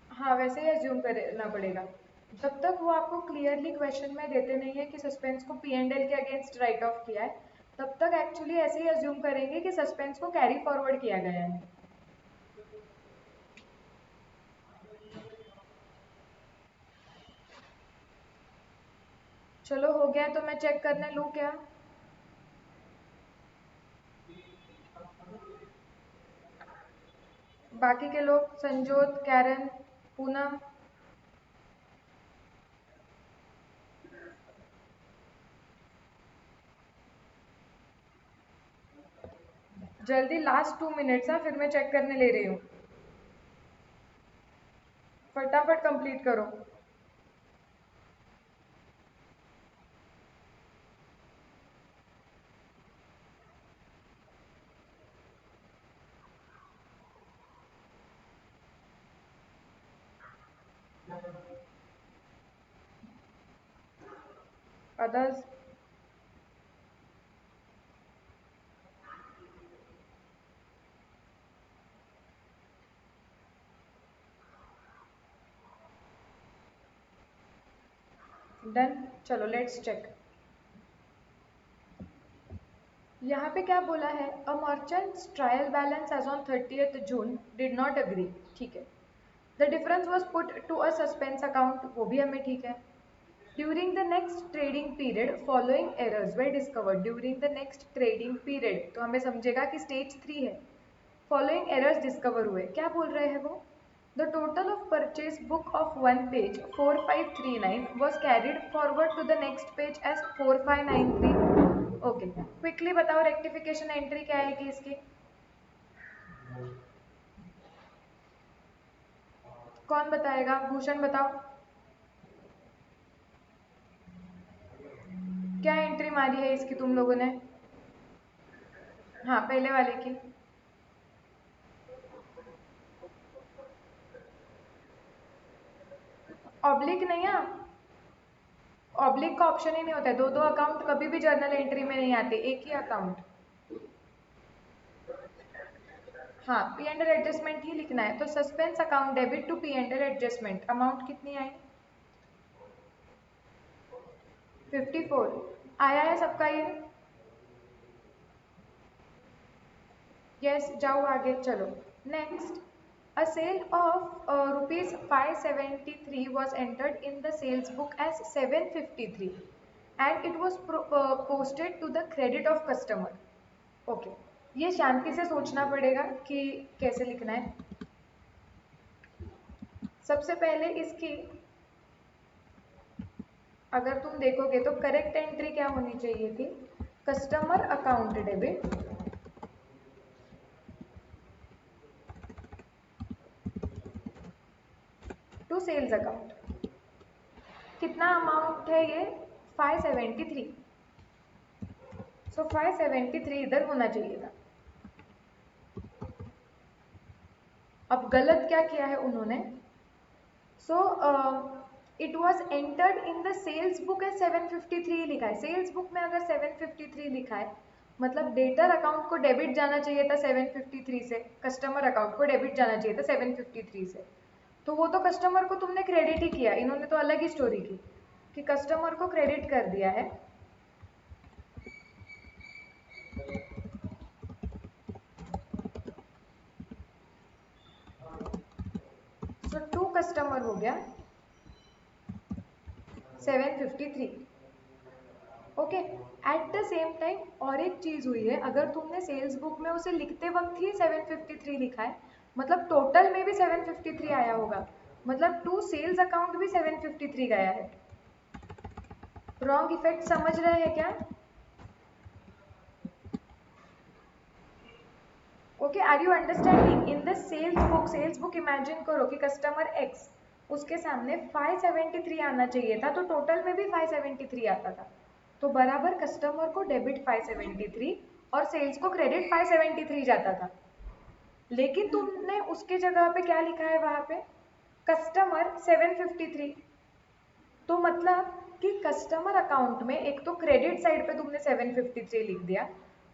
Speaker 1: हाँ वैसे ही अज्यूम करना पड़ेगा जब तक वो आपको क्लियरली क्वेश्चन में देते नहीं है कि सस्पेंस को पी एंड एल के अगेंस्ट राइट ऑफ किया है तब तक एक्चुअली ऐसे ही अज्यूम करेंगे कि सस्पेंस को कैरी फॉरवर्ड किया गया है। चलो हो गया तो मैं चेक करने लूँ क्या? बाकी के लोग संजोत कैरन पूनम जल्दी, लास्ट 2 मिनट्स, हाँ, फिर मैं चेक करने ले रही हूँ। फटाफट कंप्लीट करो। अदर्स? डन। चलो लेट्स चेक। यहाँ पे क्या बोला है, a merchant's trial balance as on 30th June did not agree. ठीक है। The difference was put to a suspense account, वो भी हमें ठीक है। During the next trading period following errors were discovered. During the next trading period तो हमें समझेगा कि स्टेज 3 है। फॉलोइंग एरर्स डिस्कवर हुए, क्या बोल रहे हैं वो? The total of purchase book of one page 4539 was carried forward to the next page as 4593। Okay, quickly बताओ रेक्टिफिकेशन एंट्री क्या आएगी इसकी? कौन बताएगा? भूषण बताओ। क्या एंट्री मारी है इसकी तुम लोगों ने? हाँ, पहले वाले की। ऑब्लिक नहीं है, ऑब्लिक का ऑप्शन ही नहीं होता है। दो दो अकाउंट कभी भी जर्नल एंट्री में नहीं आते, एक ही अकाउंट। हाँ, पी एंडर एडजस्टमेंट ही लिखना है। तो suspense account debit to P and L adjustment, amount कितनी आई? 54 आया है सबका ये? यस, जाओ आगे चलो। Next, a sale of rupees 573 was entered in the sales book as 753 and it was posted to the credit of customer. Okay, ये शांति से सोचना पड़ेगा कि कैसे लिखना है। सबसे पहले इसकी अगर तुम देखोगे तो करेक्ट एंट्री क्या होनी चाहिए थी? Customer account debit to sales account. कितना अमाउंट है ये? 573। सो 573 इधर होना चाहिए था। अब गलत क्या किया है उन्होंने? So it was entered in the sales book है 753 लिखा है। सेल्स बुक में अगर 753 लिखा है मतलब डेटर अकाउंट को डेबिट जाना चाहिए था 753 से, कस्टमर अकाउंट को डेबिट जाना चाहिए था 753 से। तो वो तो कस्टमर को तुमने क्रेडिट ही किया, इन्होंने तो अलग ही स्टोरी की कि कस्टमर को क्रेडिट कर दिया है। सो टू कस्टमर हो गया 753। Okay, at the same time और एक चीज हुई है, अगर तुमने सेल्स बुक में उसे लिखते वक्त ही 753 लिखा है मतलब टोटल में भी 753 आया होगा, मतलब टू सेल्स अकाउंट भी 753 गया है। रॉन्ग इफेक्ट समझ रहे हैं क्या? Okay, are you understanding? In the sales book imagine करो कि कस्टमर एक्स, उसके सामने 573 आना चाहिए था तो टोटल में भी 573 आता था। तो बराबर कस्टमर को डेबिट 573 और सेल्स को क्रेडिट 573 जाता था। लेकिन तुमने उसके जगह पे क्या लिखा है वहां पे? कस्टमर 753। तो मतलब कि कस्टमर अकाउंट में एक तो क्रेडिट साइड पे तुमने 753 लिख दिया,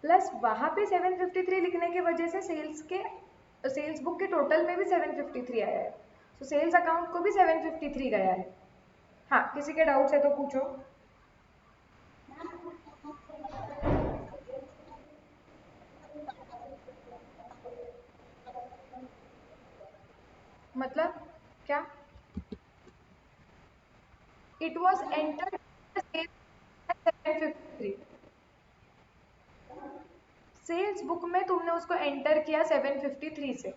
Speaker 1: प्लस वहां पे 753 लिखने की वजह से सेल्स बुक के टोटल में भी 753 आया है। तो सेल्स अकाउंट को भी 753 गया है। हाँ, किसी के डाउट्स है तो पूछो। मतलब क्या? It was entered 753। Sales book में तुमने उसको एंटर किया 753 से।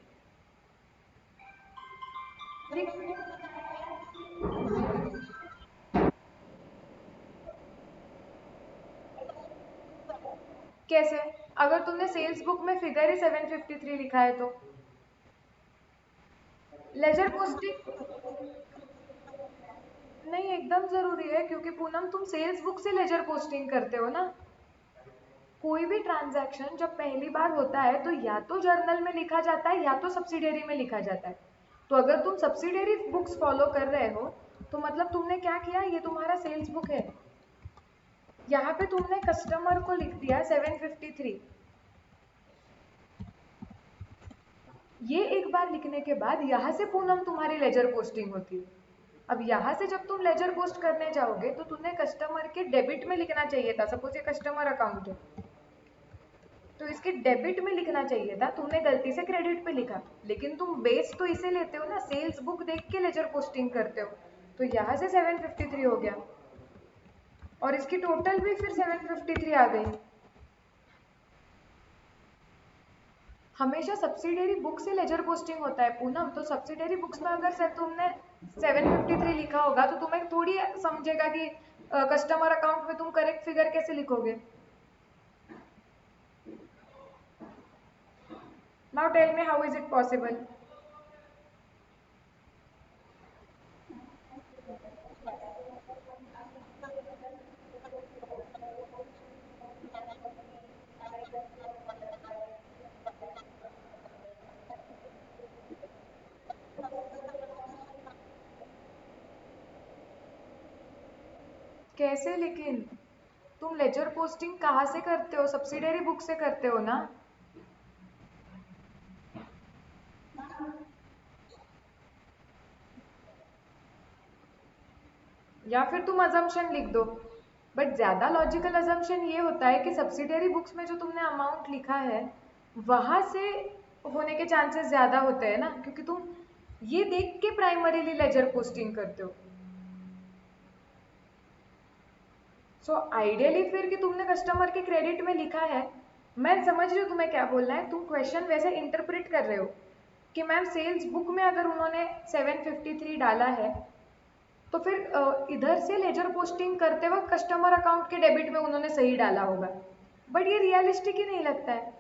Speaker 1: कैसे? अगर तुमने सेल्स बुक में फिगर ही 753 लिखा है तो लेजर पोस्टिंग नहीं एकदम जरूरी है, क्योंकि पूनम तुम सेल्स बुक से लेजर पोस्टिंग करते हो ना। कोई भी ट्रांजैक्शन जब पहली बार होता है तो या तो जर्नल में लिखा जाता है या तो सब्सिडियरी में लिखा जाता है। तो अगर तुम सब्सिडियरी बुक्स फॉलो कर रहे हो तो मतलब तुमने क्या किया, ये तुम्हारा सेल्स बुक है, यहाँ पे तुमने कस्टमर को लिख दिया 753। ये एक बार लिखने के बाद यहाँ से पूनम तुम्हारी लेजर पोस्टिंग होती है। अब यहाँ से जब तुम लेजर पोस्ट करने जाओगे तो तुमने कस्टमर के डेबिट में लिखना चाहिए था। सपोज ये कस्टमर अकाउंट है तो इसके डेबिट में लिखना चाहिए था, तुमने गलती से क्रेडिट पे लिखा। लेकिन तुम बेस तो इसे लेते हो ना, सेल्स बुक देख के लेजर पोस्टिंग करते हो। तो यहाँ से 753 हो गया और इसकी टोटल भी फिर 753 आ गई। हमेशा सब्सिडियरी बुक से लेजर पोस्टिंग होता है पूनम। तो सब्सिडियरी बुक्स में अगर सर तुमने 753 लिखा होगा तो तुम्हें थोड़ी समझेगा कि कस्टमर अकाउंट में तुम करेक्ट फिगर कैसे लिखोगे। Now tell me how is it possible? कैसे लेकिन? तुम लेजर पोस्टिंग कहाँ से करते हो? सब्सिडियरी बुक से करते हो ना। या फिर तुम अजम्पशन लिख दो। बट ज़्यादा लॉजिकल अजम्पशन ये होता है कि सब्सिडियरी बुक्स में जो तुमने अमाउंट लिखा है वहाँ से होने के चांसेस ज़्यादा होते हैं ना, क्योंकि तुम ये देख के प्राइमरीली लेजर पोस्टिंग करते हो। सो आइडियली फिर कि तुमने कस्टमर के क्रेडिट में लिखा है। मैं समझ रही हूँ तुम्हें क्या बोलना है, तुम क्वेश्चन वैसे इंटरप्रेट कर रहे हो कि मैम सेल्स बुक में अगर उन्होंने 753 डाला है तो फिर इधर से लेजर पोस्टिंग करते वक्त कस्टमर अकाउंट के डेबिट में उन्होंने सही डाला होगा। बट ये रियलिस्टिक ही नहीं लगता है,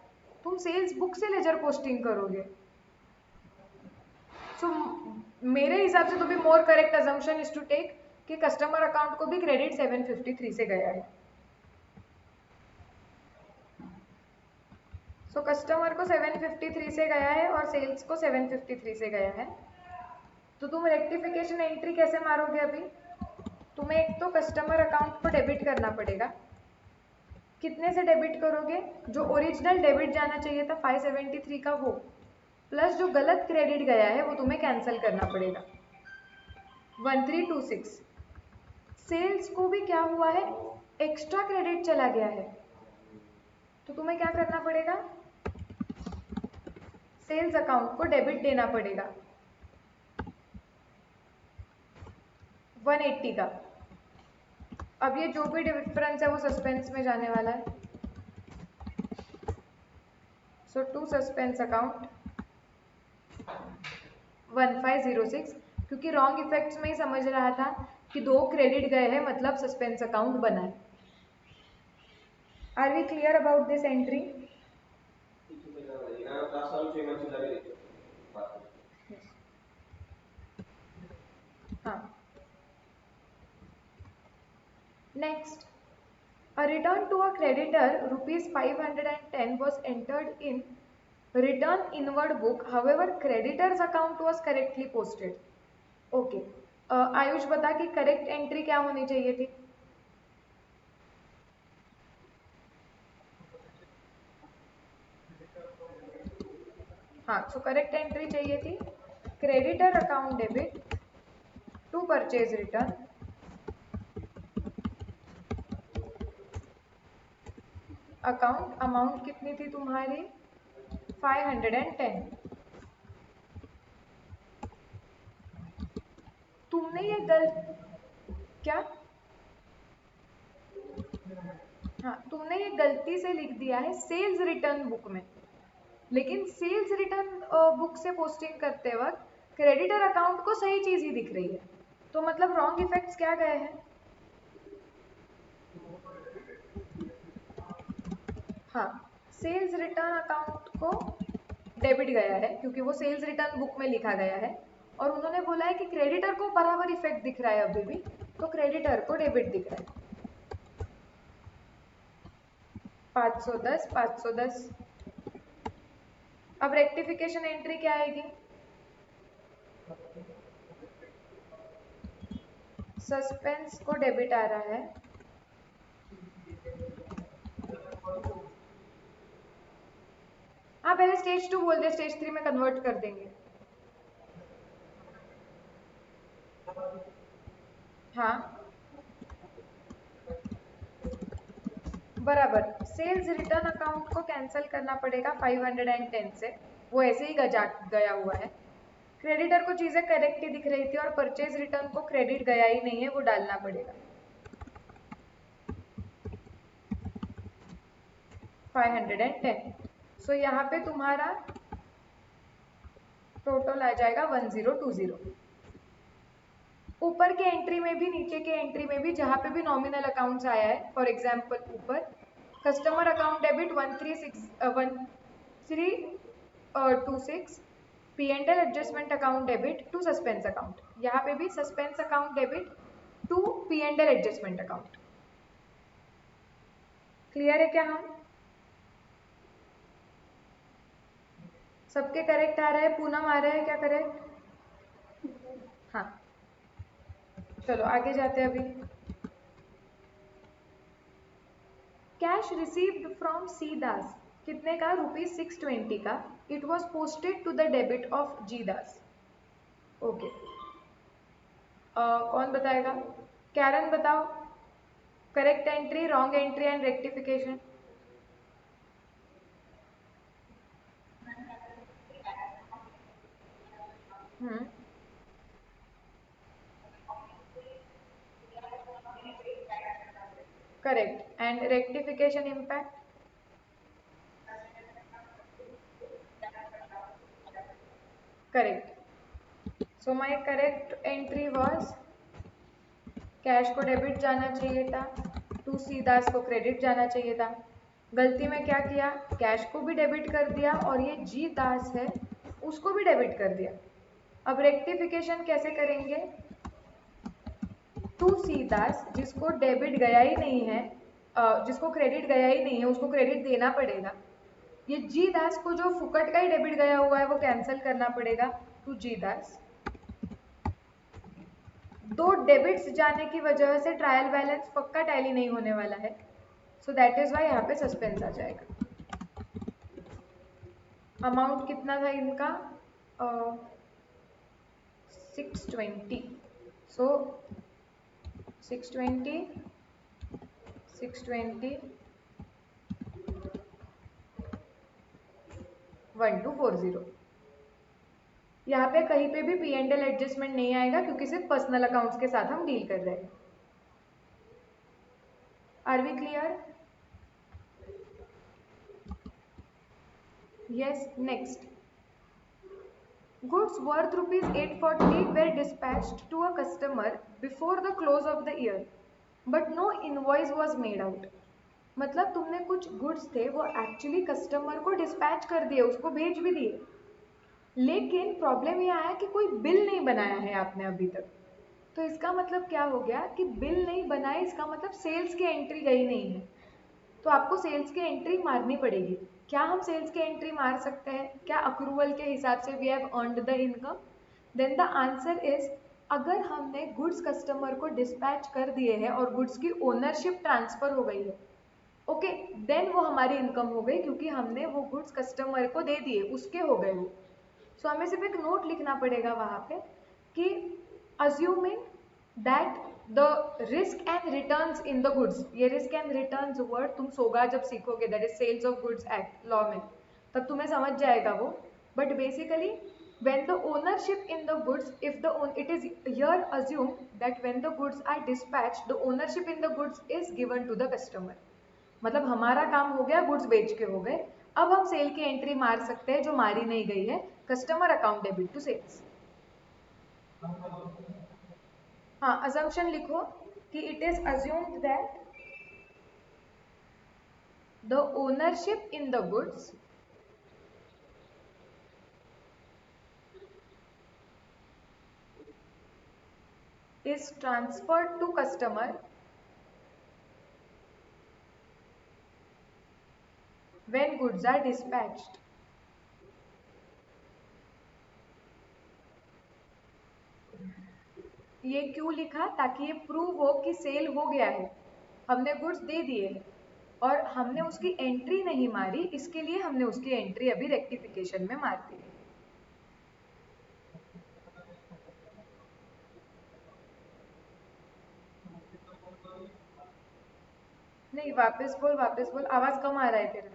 Speaker 1: तुम सेल्स बुक से लेजर पोस्टिंग करोगे। सो मेरे हिसाब से तो भी more correct assumption is to take कि कस्टमर अकाउंट को भी क्रेडिट 753 से गया है। सो कस्टमर को 753 से गया है और सेल्स को 753 से गया है। तो तुम रेक्टिफिकेशन एंट्री कैसे मारोगे? अभी तुम्हें एक तो कस्टमर अकाउंट को डेबिट करना पड़ेगा। कितने से डेबिट करोगे? जो ओरिजिनल डेबिट जाना चाहिए था 573 का वो, प्लस जो गलत क्रेडिट गया है वो तुम्हें कैंसिल करना पड़ेगा 1326। सेल्स को भी क्या हुआ है, एक्स्ट्रा क्रेडिट चला गया है। तो तुम्हें क्या करना पड़ेगा, सेल्स अकाउंट को डेबिट देना पड़ेगा 180 का। अब ये जो भी डिफरेंस है वो सस्पेंस में जाने वाला है। सो टू सस्पेंस अकाउंट 1506, क्योंकि रॉन्ग इफेक्ट्स में ही समझ रहा था कि दो क्रेडिट गए हैं मतलब सस्पेंस अकाउंट बना है। Are we clear about this entry? हाँ, next, a return to a creditor rupees 510 was entered in return inward book, however creditor's account was correctly posted. Okay, Ayush बता कि करेक्ट एंट्री क्या होनी चाहिए थी? हाँ, सो करेक्ट एंट्री चाहिए थी creditor account debit to purchase return account. Amount कितनी थी तुम्हारी? 510। तुमने ये क्या? हाँ, तुमने ये गलती से लिख दिया है सेल्स रिटर्न बुक में, लेकिन सेल्स रिटर्न बुक से पोस्टिंग करते वक्त क्रेडिटर अकाउंट को सही चीज ही दिख रही है। तो मतलब रॉन्ग इफेक्ट्स क्या गए हैं? हाँ, सेल्स रिटर्न अकाउंट को डेबिट गया है क्योंकि वो सेल्स रिटर्न बुक में लिखा गया है, और उन्होंने बोला है कि क्रेडिटर को बराबर इफेक्ट दिख रहा है अभी भी, तो क्रेडिटर को डेबिट दिख रहा है। 510 510। अब रेक्टिफिकेशन एंट्री क्या आएगी? सस्पेंस को डेबिट आ रहा है, हाँ पहले स्टेज 2 बोल दे, स्टेज 3 में कन्वर्ट कर देंगे। हाँ बराबर, सेल्स रिटर्न अकाउंट को कैंसिल करना पड़ेगा 510 से, वो ऐसे ही गया हुआ है। क्रेडिटर को चीजें करेक्ट ही दिख रही थी और परचेज रिटर्न को क्रेडिट गया ही नहीं है, वो डालना पड़ेगा 510। सो यहाँ पे तुम्हारा टोटल आ जाएगा 1020। ऊपर के एंट्री में भी नीचे के एंट्री में भी जहाँ पे भी नॉमिनल अकाउंट्स आया है, फॉर एग्जाम्पल ऊपर customer account debit 1326 P&L adjustment account debit to suspense account, यहाँ पे भी suspense account debit to P&L adjustment account. Clear है क्या? हम सबके करेक्ट आ रहा है? पूनम आ रहा है क्या करेक्ट? हाँ चलो आगे जाते हैं। अभी cash received from C Das कितने का? ₹620 का। It was posted to the debit of G Das. Okay, कौन बताएगा? कैरन बताओ, correct entry, wrong entry and rectification. Correct, and rectification impact. Correct, so my correct entry was cash को डेबिट जाना चाहिए था, टू सी दास को क्रेडिट जाना चाहिए था। गलती में क्या किया? कैश को भी डेबिट कर दिया और ये जी दास है उसको भी डेबिट कर दिया। अब रेक्टिफिकेशन कैसे करेंगे? टू सी दास जिसको डेबिट गया ही नहीं है, जिसको क्रेडिट गया ही नहीं है उसको क्रेडिट देना पड़ेगा। ये जी दास को जो फुकट का ही डेबिट गया हुआ है वो कैंसिल करना पड़ेगा टू जी दास। दो डेबिट्स जाने की वजह से ट्रायल बैलेंस पक्का टैली नहीं होने वाला है, सो दैट इज वाई यहाँ पे सस्पेंस आ जाएगा। अमाउंट कितना था इनका? 620। सो 620 620 1240। यहाँ पे कहीं पे भी P&L एडजस्टमेंट नहीं आएगा क्योंकि सिर्फ पर्सनल अकाउंट्स के साथ हम डील कर रहे हैं। Are we clear? Yes, next. Goods worth ₹840 were dispatched to a customer before the close of the year, but no invoice was made out. मतलब तुमने कुछ गुड्स थे वो एक्चुअली कस्टमर को डिस्पैच कर दिए, उसको भेज भी दिए, लेकिन प्रॉब्लम ये आया कि कोई बिल नहीं बनाया है आपने अभी तक। तो इसका मतलब क्या हो गया कि बिल नहीं बनाए, इसका मतलब सेल्स की एंट्री गई नहीं है, तो आपको सेल्स की एंट्री मारनी पड़ेगी। क्या हम सेल्स की एंट्री मार सकते हैं? क्या अक्रूवल के हिसाब से we have earned the income? Then the answer is, अगर हमने गुड्स कस्टमर को डिस्पैच कर दिए हैं और गुड्स की ओनरशिप ट्रांसफर हो गई है, ओके, देन वो हमारी इनकम हो गई क्योंकि हमने वो गुड्स कस्टमर को दे दिए, उसके हो गए वो। सो हमें सिर्फ एक नोट लिखना पड़ेगा वहाँ पे कि assuming that the risk and returns in the goods, ये रिस्क एंड रिटर्न्स वर्ड तुम सोगा जब सीखोगे, that is sales of goods act law में, तब तुम्हें समझ जाएगा वो। But basically when the ownership in the goods, if the it is here assumed that when the goods are dispatched the ownership in the goods is given to the customer, मतलब हमारा काम हो गया, गुड्स बेच के हो गए। अब हम सेल की एंट्री मार सकते हैं जो मारी नहीं गई है, customer account debit to sales. हाँ, अजम्पशन लिखो कि it is assumed that the ownership in the goods is transferred to customer when goods are dispatched. ये क्यों लिखा? ताकि ये प्रूव हो कि सेल हो गया है, हमने गुड्स दे दिए हैं और हमने उसकी एंट्री नहीं मारी, इसके लिए हमने उसकी एंट्री अभी रेक्टिफिकेशन में मार दी। नहीं, वापस बोल, आवाज कम आ रहा है तेरा।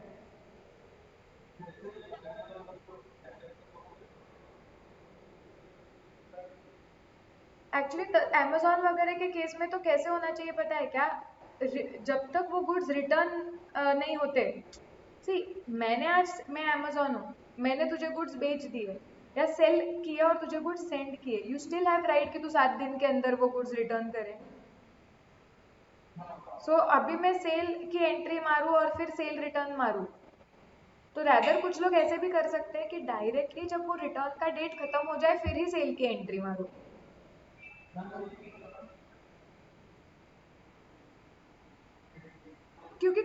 Speaker 1: एक्चुअली अमेजोन वगैरह के केस में तो कैसे होना चाहिए पता है क्या? जब तक वो गुड्स रिटर्न नहीं होते, सी मैं अमेजोन हूँ, मैंने तुझे गुड्स बेच दिए या सेल किया और तुझे गुड्स सेंड किए, यू स्टिल हैव राइट कि तू 7 दिन के अंदर वो गुड्स रिटर्न करे। सो अभी मैं सेल की एंट्री मारूँ और फिर सेल रिटर्न मारूँ, तो रैदर कुछ लोग ऐसे भी कर सकते हैं कि डायरेक्टली जब वो रिटर्न का डेट खत्म हो जाए फिर ही सेल की एंट्री मारो। क्योंकि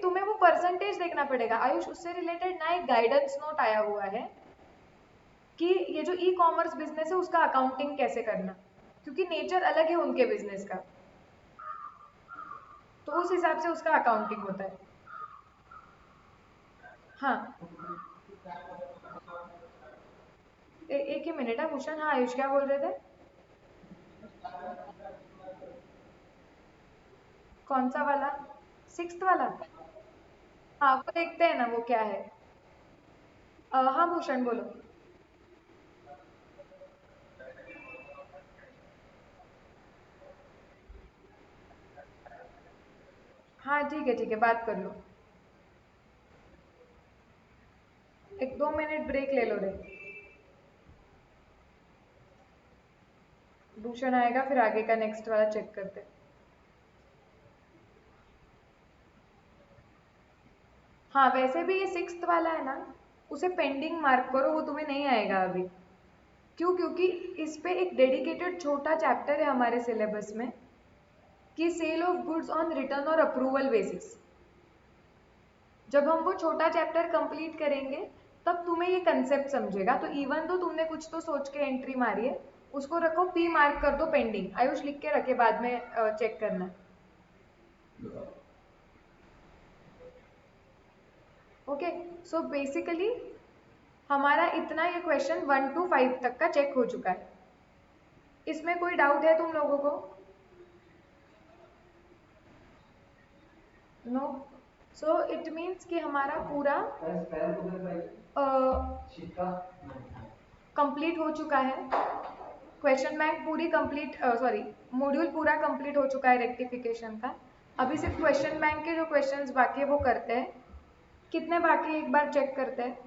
Speaker 1: तुम्हें वो परसेंटेज देखना पड़ेगा आयुष, उससे रिलेटेड ना एक गाइडेंस नोट आया हुआ है कि ये जो ई कॉमर्स बिजनेस है उसका अकाउंटिंग कैसे करना, क्योंकि नेचर अलग है उनके बिजनेस का, तो उस हिसाब से उसका अकाउंटिंग होता है। हाँ, एक ही मिनट है भूषण। हाँ आयुष, क्या बोल रहे थे? कौन सा वाला? 6th वाला? हाँ वो देखते हैं ना वो क्या है। हाँ भूषण बोलो। हाँ ठीक है, बात कर लो। 1-2 मिनट ब्रेक ले लो रे। भूषण आएगा फिर आगे का नेक्स्ट वाला चेक करते हैं। हाँ वैसे भी ये 6th वाला है ना, उसे पेंडिंग मार्क करो, वो तुम्हें नहीं आएगा अभी। क्यों? क्योंकि इस पे एक डेडिकेटेड छोटा चैप्टर है हमारे सिलेबस में कि sale of goods on return और अप्रूवल बेसिस। जब हम वो छोटा चैप्टर कंप्लीट करेंगे तब तुम्हें ये कंसेप्ट समझेगा। तो इवन तो तुमने कुछ तो सोच के एंट्री मारी है, उसको रखो पी, मार्क कर दो पेंडिंग। आयुष लिख के रखे, बाद में चेक करना। ओके, सो बेसिकली हमारा इतना ये क्वेश्चन 1 to 5 तक का चेक हो चुका है। इसमें कोई डाउट है तुम लोगों को? नो। सो इट मीन्स कि हमारा पूरा कंप्लीट हो चुका है। क्वेश्चन बैंक पूरी कंप्लीट, सॉरी, मॉड्यूल पूरा कंप्लीट हो चुका है रेक्टिफिकेशन का। अभी सिर्फ क्वेश्चन बैंक के जो क्वेश्चंस बाकी है वो करते हैं। कितने बाकी एक बार चेक करते हैं।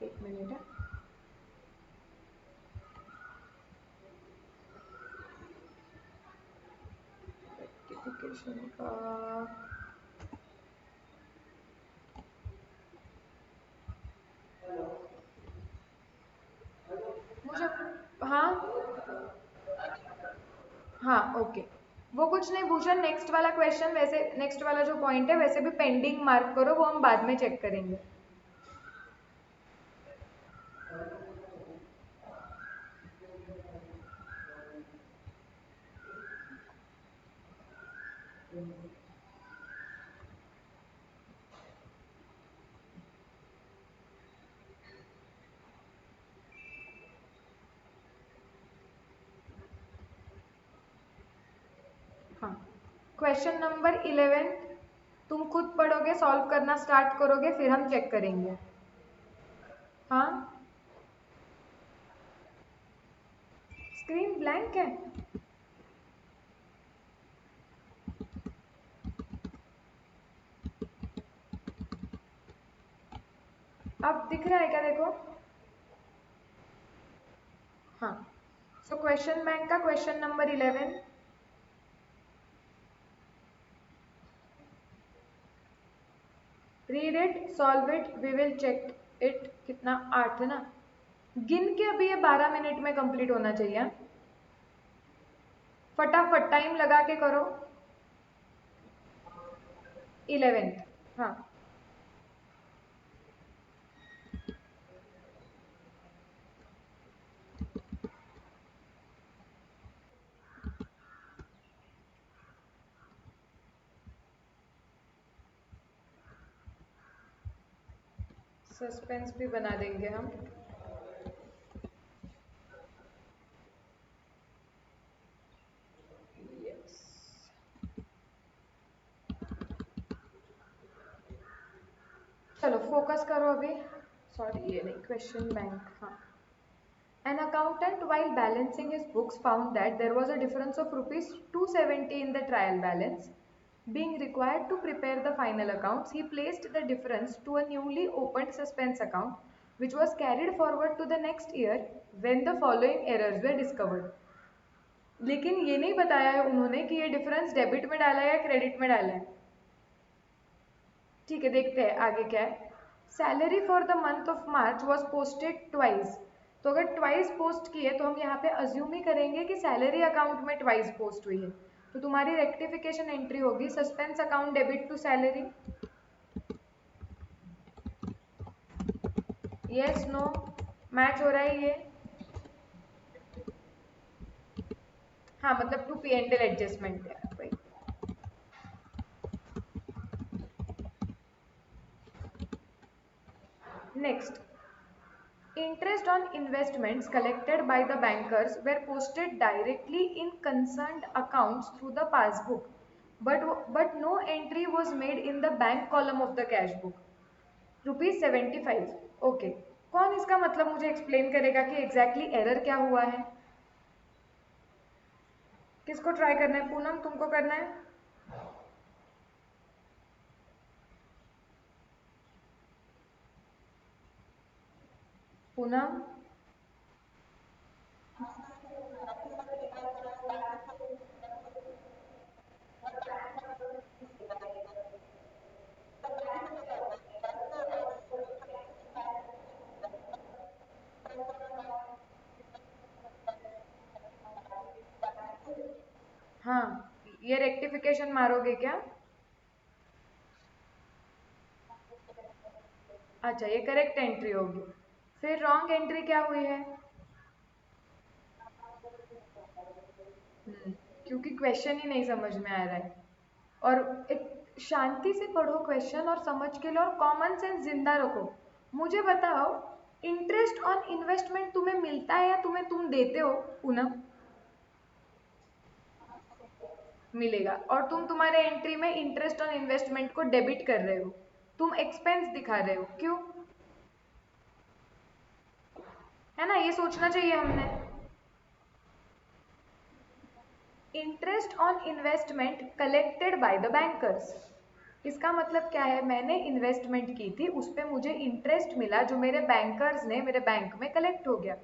Speaker 1: एक मिनट है। रेक्टिफिकेशन का मुझे, हाँ हाँ ओके, वो कुछ नहीं भूषण, नेक्स्ट वाला क्वेश्चन, वैसे नेक्स्ट वाला जो पॉइंट है वैसे भी पेंडिंग मार्क करो, वो हम बाद में चेक करेंगे। हाँ, क्वेश्चन नंबर 11 तुम खुद पढ़ोगे, सॉल्व करना स्टार्ट करोगे, फिर हम चेक करेंगे। हाँ, स्क्रीन ब्लैंक है? अब दिख रहा है क्या? देखो। हाँ, सो क्वेश्चन बैंक का question number 11, read it, solve it, we will check it. कितना, 8 है ना? गिन के अभी ये 12 मिनट में कंप्लीट होना चाहिए। फटाफट टाइम लगा के करो। 11th। हाँ, सस्पेंस भी बना देंगे हम। यस, चलो फोकस करो अभी। सॉरी, ये नहीं, क्वेश्चन बैंक। हाँ, an accountant while balancing his books found that there was a difference of rupees 270 in the trial balance. Being required to prepare the final accounts, he placed the difference to a newly opened suspense account, which was carried forward to the next year when the following errors were discovered. लेकिन ये नहीं बताया है उन्होंने कि ये difference debit में डाला है या क्रेडिट में डाला है। ठीक है, देखते हैं आगे क्या है। Salary for the month of March was posted twice. तो अगर ट्वाइस पोस्ट की है तो हम यहाँ पे अज्यूम ही करेंगे कि सैलरी अकाउंट में ट्वाइस पोस्ट हुई है। तो तुम्हारी रेक्टिफिकेशन एंट्री होगी suspense account debit to salary. Yes, no, match हो रहा है ये? हाँ, मतलब to P and L adjustment है भाई। Next, interest on investments collected by the bankers were posted directly in concerned accounts through the passbook, but no entry was made in the bank column of the cash book. Rupees 75। Okay, कौन इसका मतलब मुझे explain करेगा कि exactly error क्या हुआ है? किसको ट्राई करना है? पूनम, तुमको करना है? पूनम, हाँ, ये रेक्टिफिकेशन मारोगे क्या? अच्छा, ये करेक्ट एंट्री होगी। फिर रॉन्ग एंट्री क्या हुई है? क्योंकि क्वेश्चन ही नहीं समझ में आ रहा है। और एक शांति से पढ़ो क्वेश्चन और समझ के लो और कॉमन सेंस जिंदा रखो। मुझे बताओ, इंटरेस्ट ऑन इन्वेस्टमेंट तुम्हें मिलता है या तुम देते हो? पूनम, मिलेगा। और तुम तुम्हारे एंट्री में इंटरेस्ट ऑन इन्वेस्टमेंट को डेबिट कर रहे हो, तुम एक्सपेंस दिखा रहे हो, क्यों? है ना, ये सोचना चाहिए हमने। Interest on investment collected by the bankers, इसका मतलब क्या है? मैंने इन्वेस्टमेंट की थी, उस पर मुझे इंटरेस्ट मिला जो मेरे बैंकर्स ने मेरे बैंक में कलेक्ट हो गया।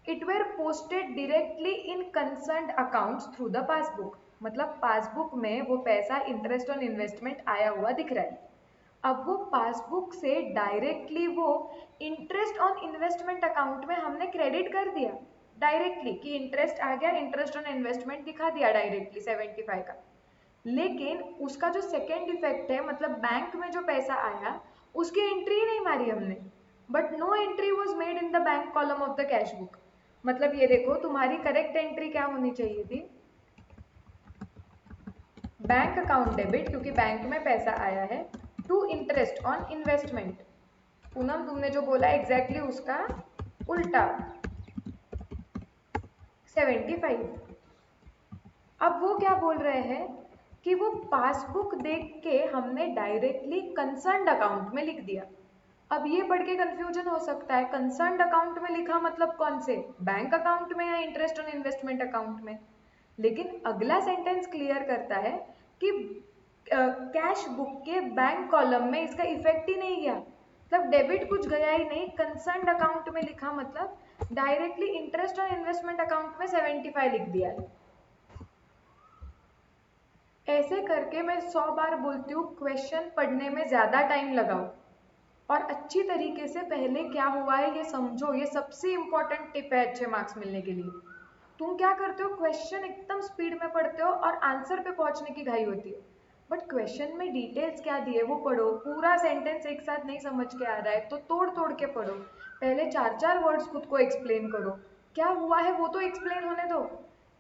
Speaker 1: It were posted directly in concerned accounts through the passbook, मतलब पासबुक में वो पैसा इंटरेस्ट ऑन इन्वेस्टमेंट आया हुआ दिख रहा है। अब वो पासबुक से डायरेक्टली वो इंटरेस्ट ऑन इन्वेस्टमेंट अकाउंट में हमने क्रेडिट कर दिया डायरेक्टली कि इंटरेस्ट आ गया, इंटरेस्ट ऑन इन्वेस्टमेंट दिखा दिया डायरेक्टली 75 का। लेकिन उसका जो सेकेंड इफेक्ट है, मतलब बैंक में जो पैसा आया उसकी एंट्री ही नहीं मारी हमने। But no entry was made in the bank column of the cash book. मतलब ये देखो, तुम्हारी करेक्ट एंट्री क्या होनी चाहिए थी? बैंक अकाउंट डेबिट, क्योंकि बैंक में पैसा आया है, to interest on investment. Poonam, तुमने जो बोला एग्जैक्टली उसका उल्टा, 75। अब वो क्या बोल रहे हैं कि वो पासबुक देख के हमने डायरेक्टली कंसर्न्ड अकाउंट में लिख दिया। अब ये पढ़ के कंफ्यूजन हो सकता है, कंसर्न्ड अकाउंट में लिखा मतलब कौन से, बैंक अकाउंट में या इंटरेस्ट ऑन इन्वेस्टमेंट अकाउंट में? लेकिन अगला सेंटेंस क्लियर करता है कि कैश बुक के बैंक कॉलम में इसका इफेक्ट ही नहीं गया, मतलब डेबिट कुछ गया ही नहीं, कंसर्न्ड अकाउंट में लिखा मतलब directly interest on investment account में 75 लिख दिया है। ऐसे करके मैं 100 बार बोलती हूँ क्वेश्चन पढ़ने में ज़्यादा टाइम लगाओ और अच्छी तरीके से पहले क्या हुआ है ये समझो। ये सबसे इम्पोर्टेंट टिप है अच्छे मार्क्स मिलने के लिए। तुम क्या करते हो, क्वेश्चन एकदम स्पीड में पढ़ते हो और आंसर पे पहुंचने की घाई होती है, बट क्वेश्चन में डिटेल्स क्या दिए वो पढ़ो। पूरा सेंटेंस एक साथ नहीं समझ के आ रहा है तो तोड़ तोड़ के पढ़ो। पहले 4-4 वर्ड्स खुद को एक्सप्लेन करो, क्या हुआ है वो तो एक्सप्लेन होने दो।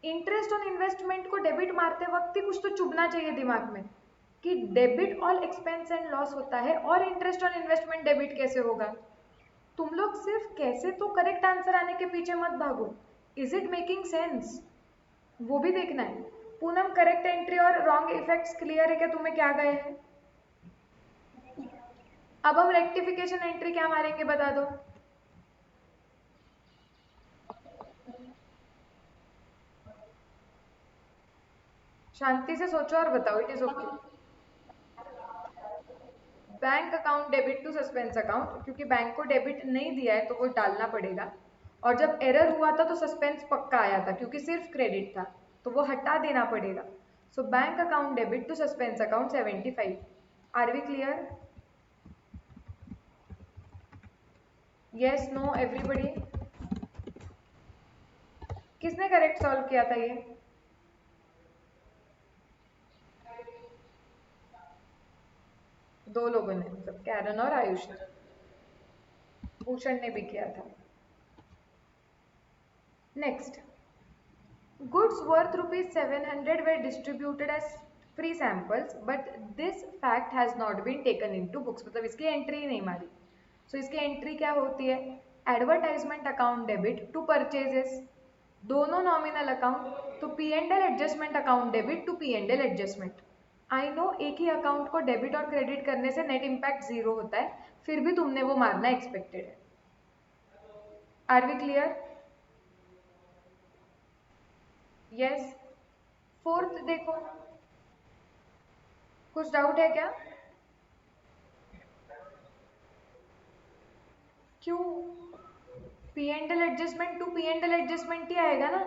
Speaker 1: इंटरेस्ट ऑन इन्वेस्टमेंट को डेबिट मारते वक्त ही कुछ तो चुभना चाहिए दिमाग में कि debit all expense and loss होता है और इंटरेस्ट ऑन इन्वेस्टमेंट डेबिट कैसे होगा। तुम लोग सिर्फ कैसे तो करेक्ट आंसर आने के पीछे मत भागो, इज इट मेकिंग सेंस वो भी देखना है। पूनम, करेक्ट एंट्री और रॉन्ग इफेक्ट्स क्लियर है क्या तुम्हें क्या गए हैं? अब हम रेक्टिफिकेशन एंट्री क्या मारेंगे बता दो। शांति से सोचो और बताओ, it is okay. Bank account debit to suspense account, क्योंकि बैंक को डेबिट नहीं दिया है तो वो डालना पड़ेगा। और जब एरर हुआ था तो सस्पेंस पक्का आया था क्योंकि सिर्फ क्रेडिट था, तो वो हटा देना पड़ेगा। So bank account debit to suspense account 75। Are we clear? Yes, no, everybody? किसने करेक्ट सॉल्व किया था ये? दो लोगों ने, मतलब कैरन और आयुष ने। भूषण ने भी किया था। Next, goods worth rupees 700 were distributed as free samples but this fact has not been taken into books, मतलब इसकी एंट्री ही नहीं मारी। सो इसकी एंट्री क्या होती है? Advertisement account debit to purchases, दोनों नॉमिनल अकाउंट, तो P and L adjustment account debit to P and L adjustment. I know एक ही अकाउंट को डेबिट और क्रेडिट करने से नेट इम्पैक्ट जीरो होता है, फिर भी तुमने वो मारना एक्सपेक्टेड है। Are we clear? Yes. Fourth देखो, कुछ डाउट है क्या? क्यों? P and L adjustment to P and L adjustment ही आएगा ना।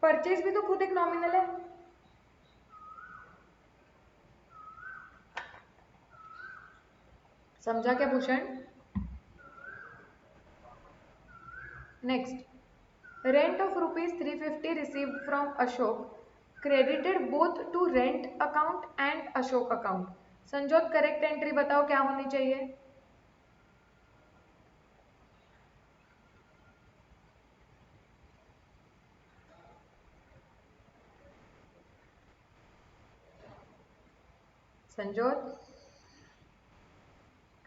Speaker 1: परचेज भी तो खुद एक नॉमिनल है। समझा क्या Bhushan? Next, rent of ₹350 received from Ashok credited both to rent account and Ashok account. Sanjot, correct entry बताओ क्या होनी चाहिए? संजोत,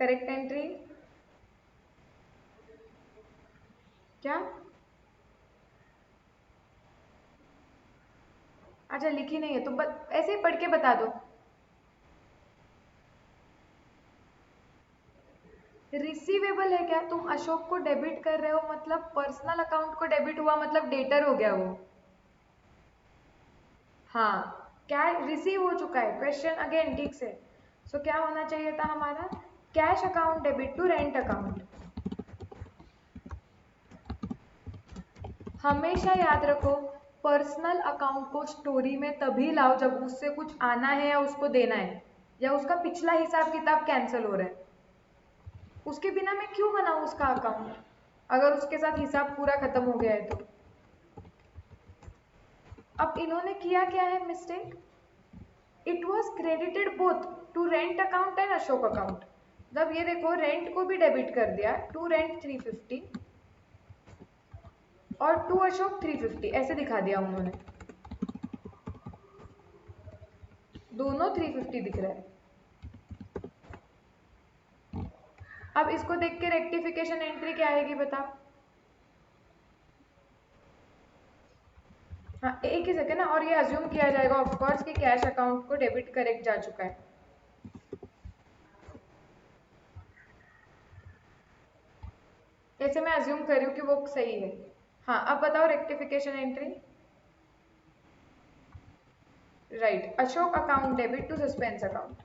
Speaker 1: करेक्ट एंट्री क्या? अच्छा, लिखी नहीं है तो ऐसे ही पढ़ के बता दो। रिसीवेबल है क्या? तुम अशोक को डेबिट कर रहे हो मतलब पर्सनल अकाउंट को डेबिट हुआ, मतलब डेटर हो गया वो। हाँ, क्या रिसीव हो चुका है। क्वेश्चन अगेन ठीक से। सो क्या होना चाहिए था हमारा? Cash account debit to rent account. हमेशा याद रखो, पर्सनल अकाउंट को स्टोरी में तभी लाओ जब उससे कुछ आना है या उसको देना है या उसका पिछला हिसाब किताब कैंसिल हो रहा है। उसके बिना मैं क्यों बनाऊं उसका अकाउंट अगर उसके साथ हिसाब पूरा खत्म हो गया है तो। अब इन्होंने किया क्या है mistake? It was credited both to rent account and Ashok account. जब ये देखो, रेंट को भी डेबिट कर दिया, टू रेंट 350 और टू अशोक 350 ऐसे दिखा दिया उन्होंने, दोनों 350 दिख रहा है। अब इसको देख के रेक्टिफिकेशन एंट्री क्या आएगी बताओ? हाँ, एक ही सेकेंड ना, और ये अज्यूम किया जाएगा ऑफ कोर्स कि कैश अकाउंट को डेबिट करेक्ट जा चुका है। ऐसे मैं अज्यूम कर रही हूँ कि वो सही है। हाँ, अब बताओ rectification entry. Right, Ashok account debit to suspense account.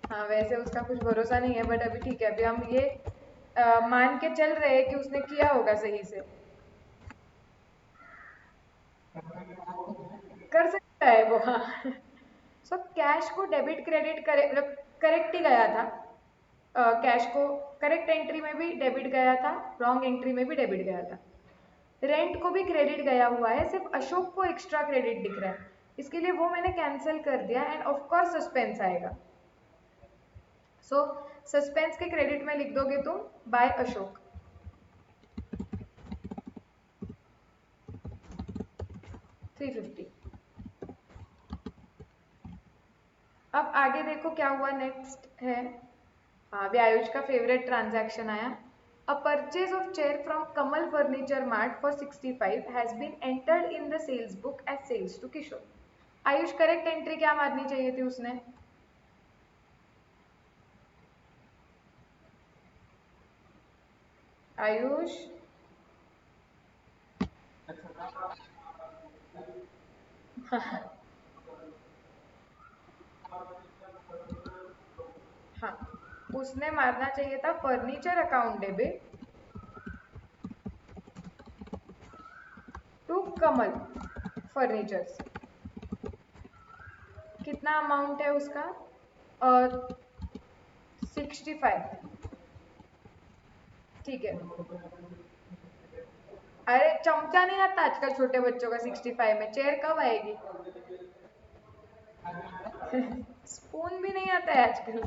Speaker 1: हाँ, वैसे उसका कुछ भरोसा नहीं है बट अभी ठीक है, अभी हम ये मान के चल रहे हैं कि उसने किया होगा सही से। कर सकता है वो, हाँ। सो कैश को डेबिट क्रेडिट करे, मतलब करेक्ट ही गया था। कैश को करेक्ट एंट्री में भी डेबिट गया था, रॉन्ग एंट्री में भी डेबिट गया था। रेंट को भी क्रेडिट गया हुआ है, सिर्फ अशोक को एक्स्ट्रा क्रेडिट दिख रहा है, इसके लिए वो मैंने कैंसिल कर दिया। एंड ऑफ कोर्स सस्पेंस आएगा। सो सस्पेंस के क्रेडिट में लिख दोगे तुम बाय अशोक। 350। अब आगे देखो क्या हुआ, नेक्स्ट है। हाँ, अभी आयुष का फेवरेट ट्रांजैक्शन आया। A purchase of chair from Kamal furniture mart for 65 has been entered in the sales book as sales to Kishore. Ayush correct entry क्या मारनी चाहिए थी उसने? आयुष। हाँ, उसने मारना चाहिए था furniture account debit to Kamal furnitures. कितना अमाउंट है उसका? 65। ठीक है। अरे चमचा नहीं आता आजकल छोटे बच्चों का 65 में, चेयर कब आएगी? स्पून भी नहीं आता है आजकल,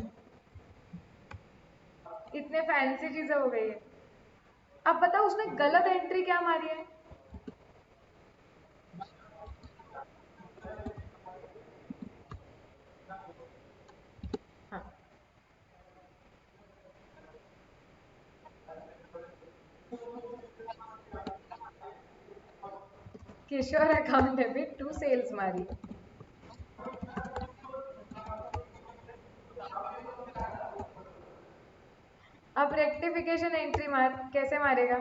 Speaker 1: इतने फैंसी चीजें हो गई है। अब बताओ उसने गलत एंट्री क्या मारी है? हाँ, Kishore account debit to sales मारी। अब रेक्टिफिकेशन एंट्री मार, कैसे मारेगा?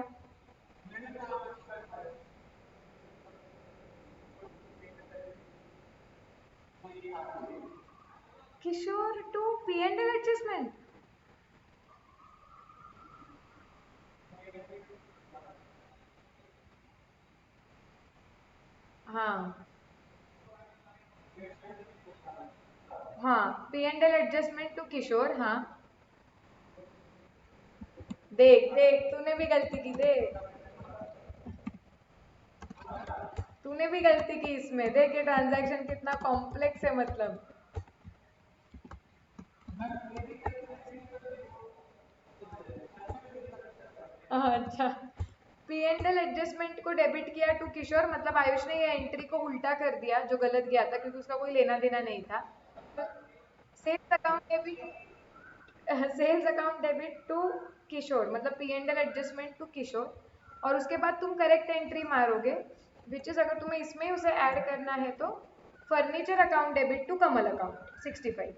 Speaker 1: Kishore to P and L adjustment. हाँ, हाँ, P and L adjustment to Kishore, हाँ। देख देख, तूने भी गलती की, देख। तूने भी गलती की इसमें, देख ये ट्रांजैक्शन कितना कॉम्प्लेक्स है, मतलब। अच्छा, पी एंड एल एडजस्टमेंट को डेबिट किया टू किशोर, मतलब आयुष ने ये एंट्री को उल्टा कर दिया जो गलत गया था, क्योंकि उसका कोई लेना देना नहीं था। तो sales account debit, sales account debit to Kishore, मतलब P and L adjustment to Kishore. और उसके बाद तुम करेक्ट एंट्री मारोगे, विच इज अगर तुम्हें इसमें उसे ऐड करना है तो furniture account debit to Kamal account 65।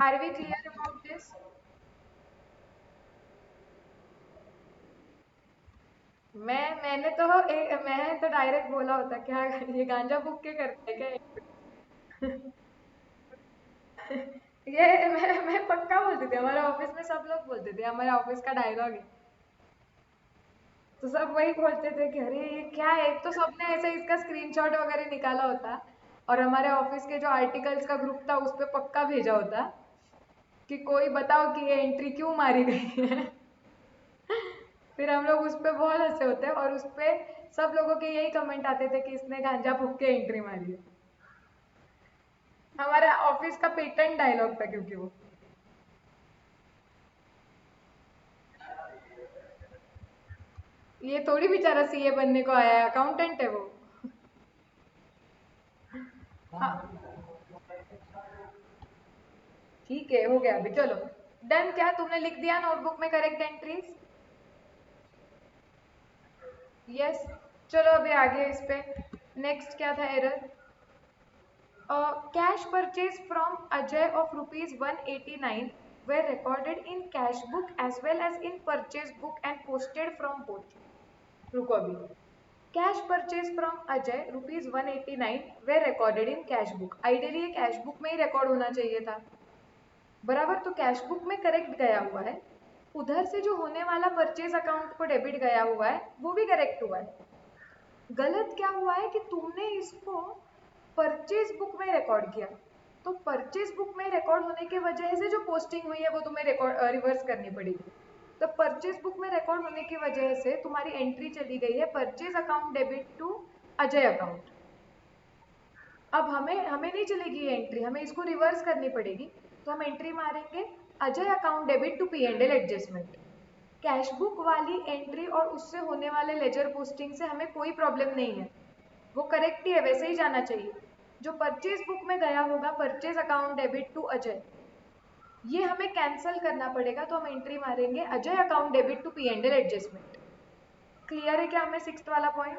Speaker 1: Are we clear about this? मैंने तो डायरेक्ट बोला होता, क्या ये गांजा फूक के करते हैं क्या? ये मैं पक्का बोलती थी, हमारे ऑफिस में सब लोग बोलते थे, हमारे ऑफिस का डायलॉग है। तो सब वही बोलते थे कि अरे ये क्या है, एक तो सबने ऐसे इसका स्क्रीनशॉट वगैरह निकाला होता, और हमारे ऑफिस के जो आर्टिकल्स का ग्रुप था उस पर पक्का भेजा होता कि कोई बताओ कि ये एंट्री क्यों मारी गई है। फिर हम लोग उस पर बहुत हंसे होते, और उस पर सब लोगों के यही कमेंट आते थे कि इसने गांजा फूक के एंट्री मारी है। हमारा ऑफिस का पेटेंट डायलॉग था, क्योंकि वो, ये थोड़ी बेचारा सीए बनने को आया है, अकाउंटेंट है वो। हाँ, ठीक है, हो गया अभी, चलो। डन, क्या तुमने लिख दिया नोटबुक में करेक्ट एंट्रीज? यस। चलो अभी आगे इस पे, नेक्स्ट क्या था error? Cash purchase from Ajay of ₹189 were recorded in cash book as well as in purchase book and posted from both। रुको अभी, cash purchase from Ajay ₹189 were recorded in cash book. Ideally ये कैश बुक में ही record होना चाहिए था, बराबर। तो कैश बुक में करेक्ट गया हुआ है, उधर से जो होने वाला परचेज अकाउंट को डेबिट गया हुआ है वो भी करेक्ट हुआ है। गलत क्या हुआ है कि तुमने इसको परचेज बुक में रिकॉर्ड किया, तो परचेज बुक में रिकॉर्ड होने की वजह से जो पोस्टिंग हुई है वो तुम्हें रिवर्स करनी पड़ेगी। तो परचेज बुक में रिकॉर्ड होने की वजह से तुम्हारी एंट्री चली गई है purchase account debit to Ajay account. अब हमें हमें नहीं चलेगी ये एंट्री, हमें इसको रिवर्स करनी पड़ेगी। तो हम एंट्री मारेंगे Ajay account debit to P&L adjustment. Cash book वाली एंट्री और उससे होने वाले लेजर पोस्टिंग से हमें कोई प्रॉब्लम नहीं है, वो करेक्ट ही है, वैसे ही जाना चाहिए। जो परचेज बुक में गया होगा purchase account debit to Ajay, ये हमें कैंसिल करना पड़ेगा। तो हम एंट्री मारेंगे Ajay account debit to P&L adjustment. Clear है क्या हमें सिक्स्थ वाला पॉइंट?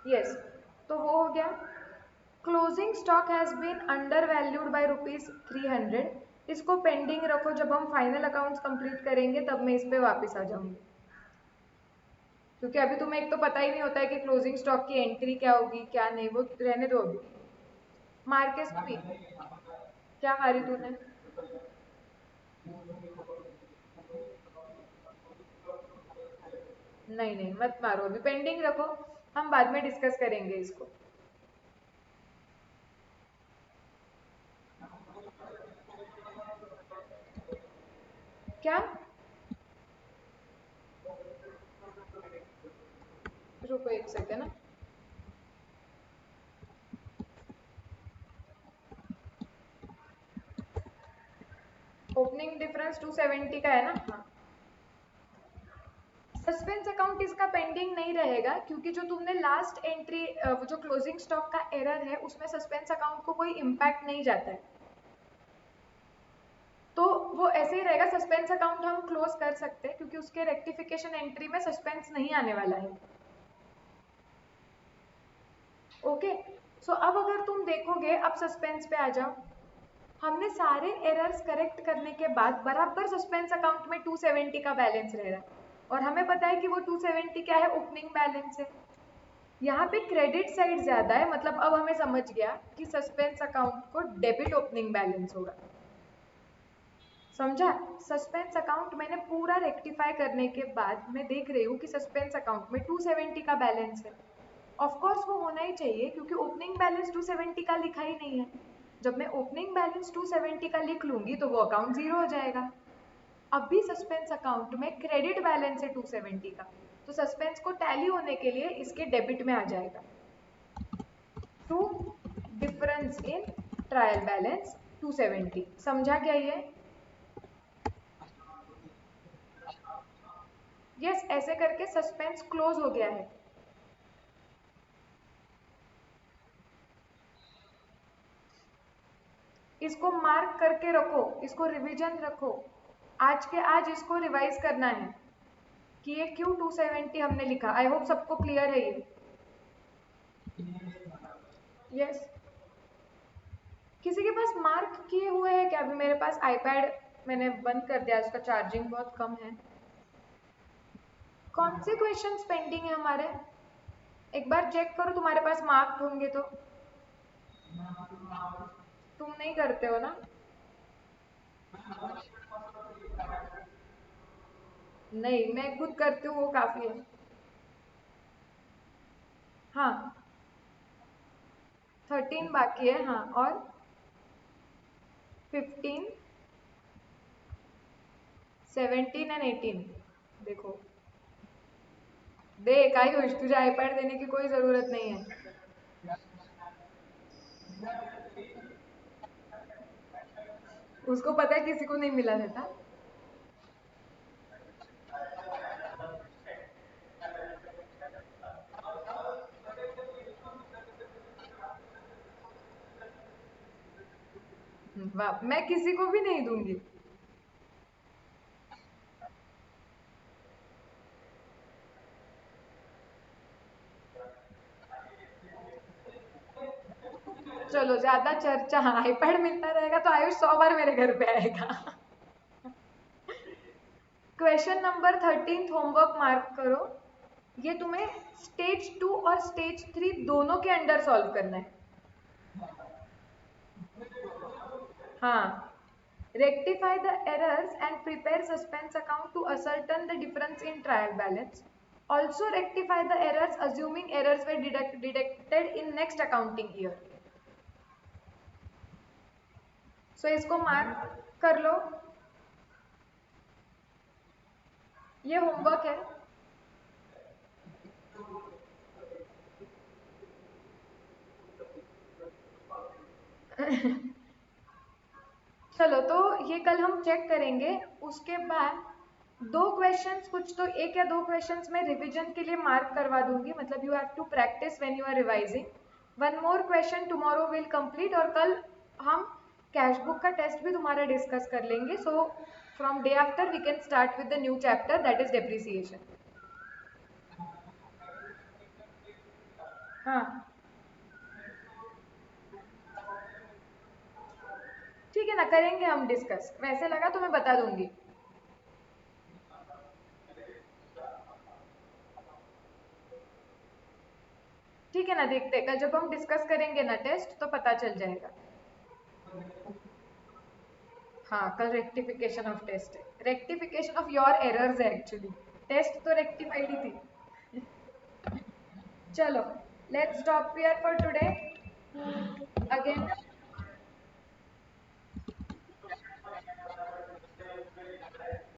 Speaker 1: यस, तो वो हो गया। Closing stock has been under valued by ₹300। इसको पेंडिंग रखो, जब हम फाइनल अकाउंट्स कंप्लीट करेंगे तब मैं इस पे वापस आ जाऊंगी, क्योंकि अभी तुम्हें एक तो पता ही नहीं होता है कि क्लोजिंग स्टॉक की एंट्री क्या होगी क्या नहीं, वो रहने दो अभी। मार्केट पी क्या मारी तूने? नहीं नहीं मत मारो, अभी पेंडिंग रखो, हम बाद में डिस्कस करेंगे इसको। क्या? रुको एक सेकेंड ना। ओपनिंग डिफरेंस 270 का है ना? हाँ। सस्पेंस अकाउंट इसका पेंडिंग नहीं रहेगा, क्योंकि जो तुमने लास्ट एंट्री जो क्लोजिंग स्टॉक का एरर है उसमें सस्पेंस अकाउंट को कोई इम्पैक्ट नहीं जाता है, तो वो ऐसे ही रहेगा। सस्पेंस अकाउंट हम क्लोज कर सकते हैं क्योंकि उसके रेक्टिफिकेशन एंट्री में सस्पेंस नहीं आने वाला है। ओके, सो अब अगर तुम देखोगे, अब सस्पेंस पे आ जाओ। हमने सारे एरर्स करेक्ट करने के बाद बराबर सस्पेंस अकाउंट में 270 का बैलेंस रह रहा है, और हमें पता है कि वो 270 क्या है, ओपनिंग बैलेंस है। यहाँ पे क्रेडिट साइड ज्यादा है, मतलब अब हमें समझ गया कि सस्पेंस अकाउंट को डेबिट ओपनिंग बैलेंस होगा। समझा? सस्पेंस अकाउंट मैंने पूरा रेक्टिफाई करने के बाद मैं देख रही हूँ कि सस्पेंस अकाउंट में 270 का बैलेंस है। ऑफ कोर्स वो होना ही चाहिए क्योंकि ओपनिंग बैलेंस 270 का लिखा ही नहीं है। जब मैं ओपनिंग बैलेंस 270 का लिख लूंगी तो वो अकाउंट जीरो हो जाएगा। अब भी सस्पेंस अकाउंट में क्रेडिट बैलेंस है 270 का, तो सस्पेंस को टैली होने के लिए इसके डेबिट में आ जाएगा। To difference in trial balance 270। समझा क्या ये? यस, ऐसे करके सस्पेंस क्लोज हो गया है। इसको मार्क करके रखो, इसको रिवीजन रखो, आज के आज इसको रिवाइज करना है कि ये क्यों 270 हमने लिखा। आई होप सबको क्लियर है ये। यस, किसी के पास मार्क किए हुए हैं क्या? अभी मेरे पास आईपैड मैंने बंद कर दिया, उसका चार्जिंग बहुत कम है। कौन से क्वेश्चंस पेंडिंग है हमारे? एक बार चेक करो, तुम्हारे पास मार्क होंगे तो। तुम नहीं करते हो ना? नहीं, मैं खुद करती हूँ, वो काफी है। हाँ, 13 बाकी है, हाँ, और 15, 17 एंड 18। देखो, देख आयुष, तुझे आईपैड देने की कोई जरूरत नहीं है। उसको पता है किसी को नहीं मिला रहता। वाह, मैं किसी को भी नहीं दूंगी। चलो, ज्यादा चर्चा, हाँ, आईपैड मिलता रहेगा तो आयुष 100 बार मेरे घर पे आएगा। क्वेश्चन नंबर 13 होमवर्क मार्क करो। ये तुम्हें स्टेज 2 और स्टेज 3 दोनों के अंडर सॉल्व करना है। हाँ, rectify the errors and prepare suspense account to ascertain the difference in trial balance. Also rectify the errors assuming errors were detected in next accounting year. So इसको mark कर लो, ये homework है। चलो तो ये कल हम चेक करेंगे। उसके बाद दो क्वेश्चंस, कुछ तो एक या दो क्वेश्चंस में रिवीजन के लिए मार्क करवा दूंगी, मतलब you have to practice when you are revising. One more question tomorrow will complete, और कल हम कैश बुक का टेस्ट भी तुम्हारा डिस्कस कर लेंगे। So from day after we can start with the new chapter, that is depreciation. हाँ ठीक है ना, करेंगे हम डिस्कस, वैसे लगा तो मैं बता दूंगी। ठीक है ना, देखते कल जब हम डिस्कस करेंगे ना टेस्ट तो पता चल जाएगा। हाँ कल रेक्टिफिकेशन ऑफ टेस्ट है, रेक्टिफिकेशन ऑफ योर एरर्स है एक्चुअली, टेस्ट तो रेक्टिफाइड ही थी। चलो let's stop here for today again.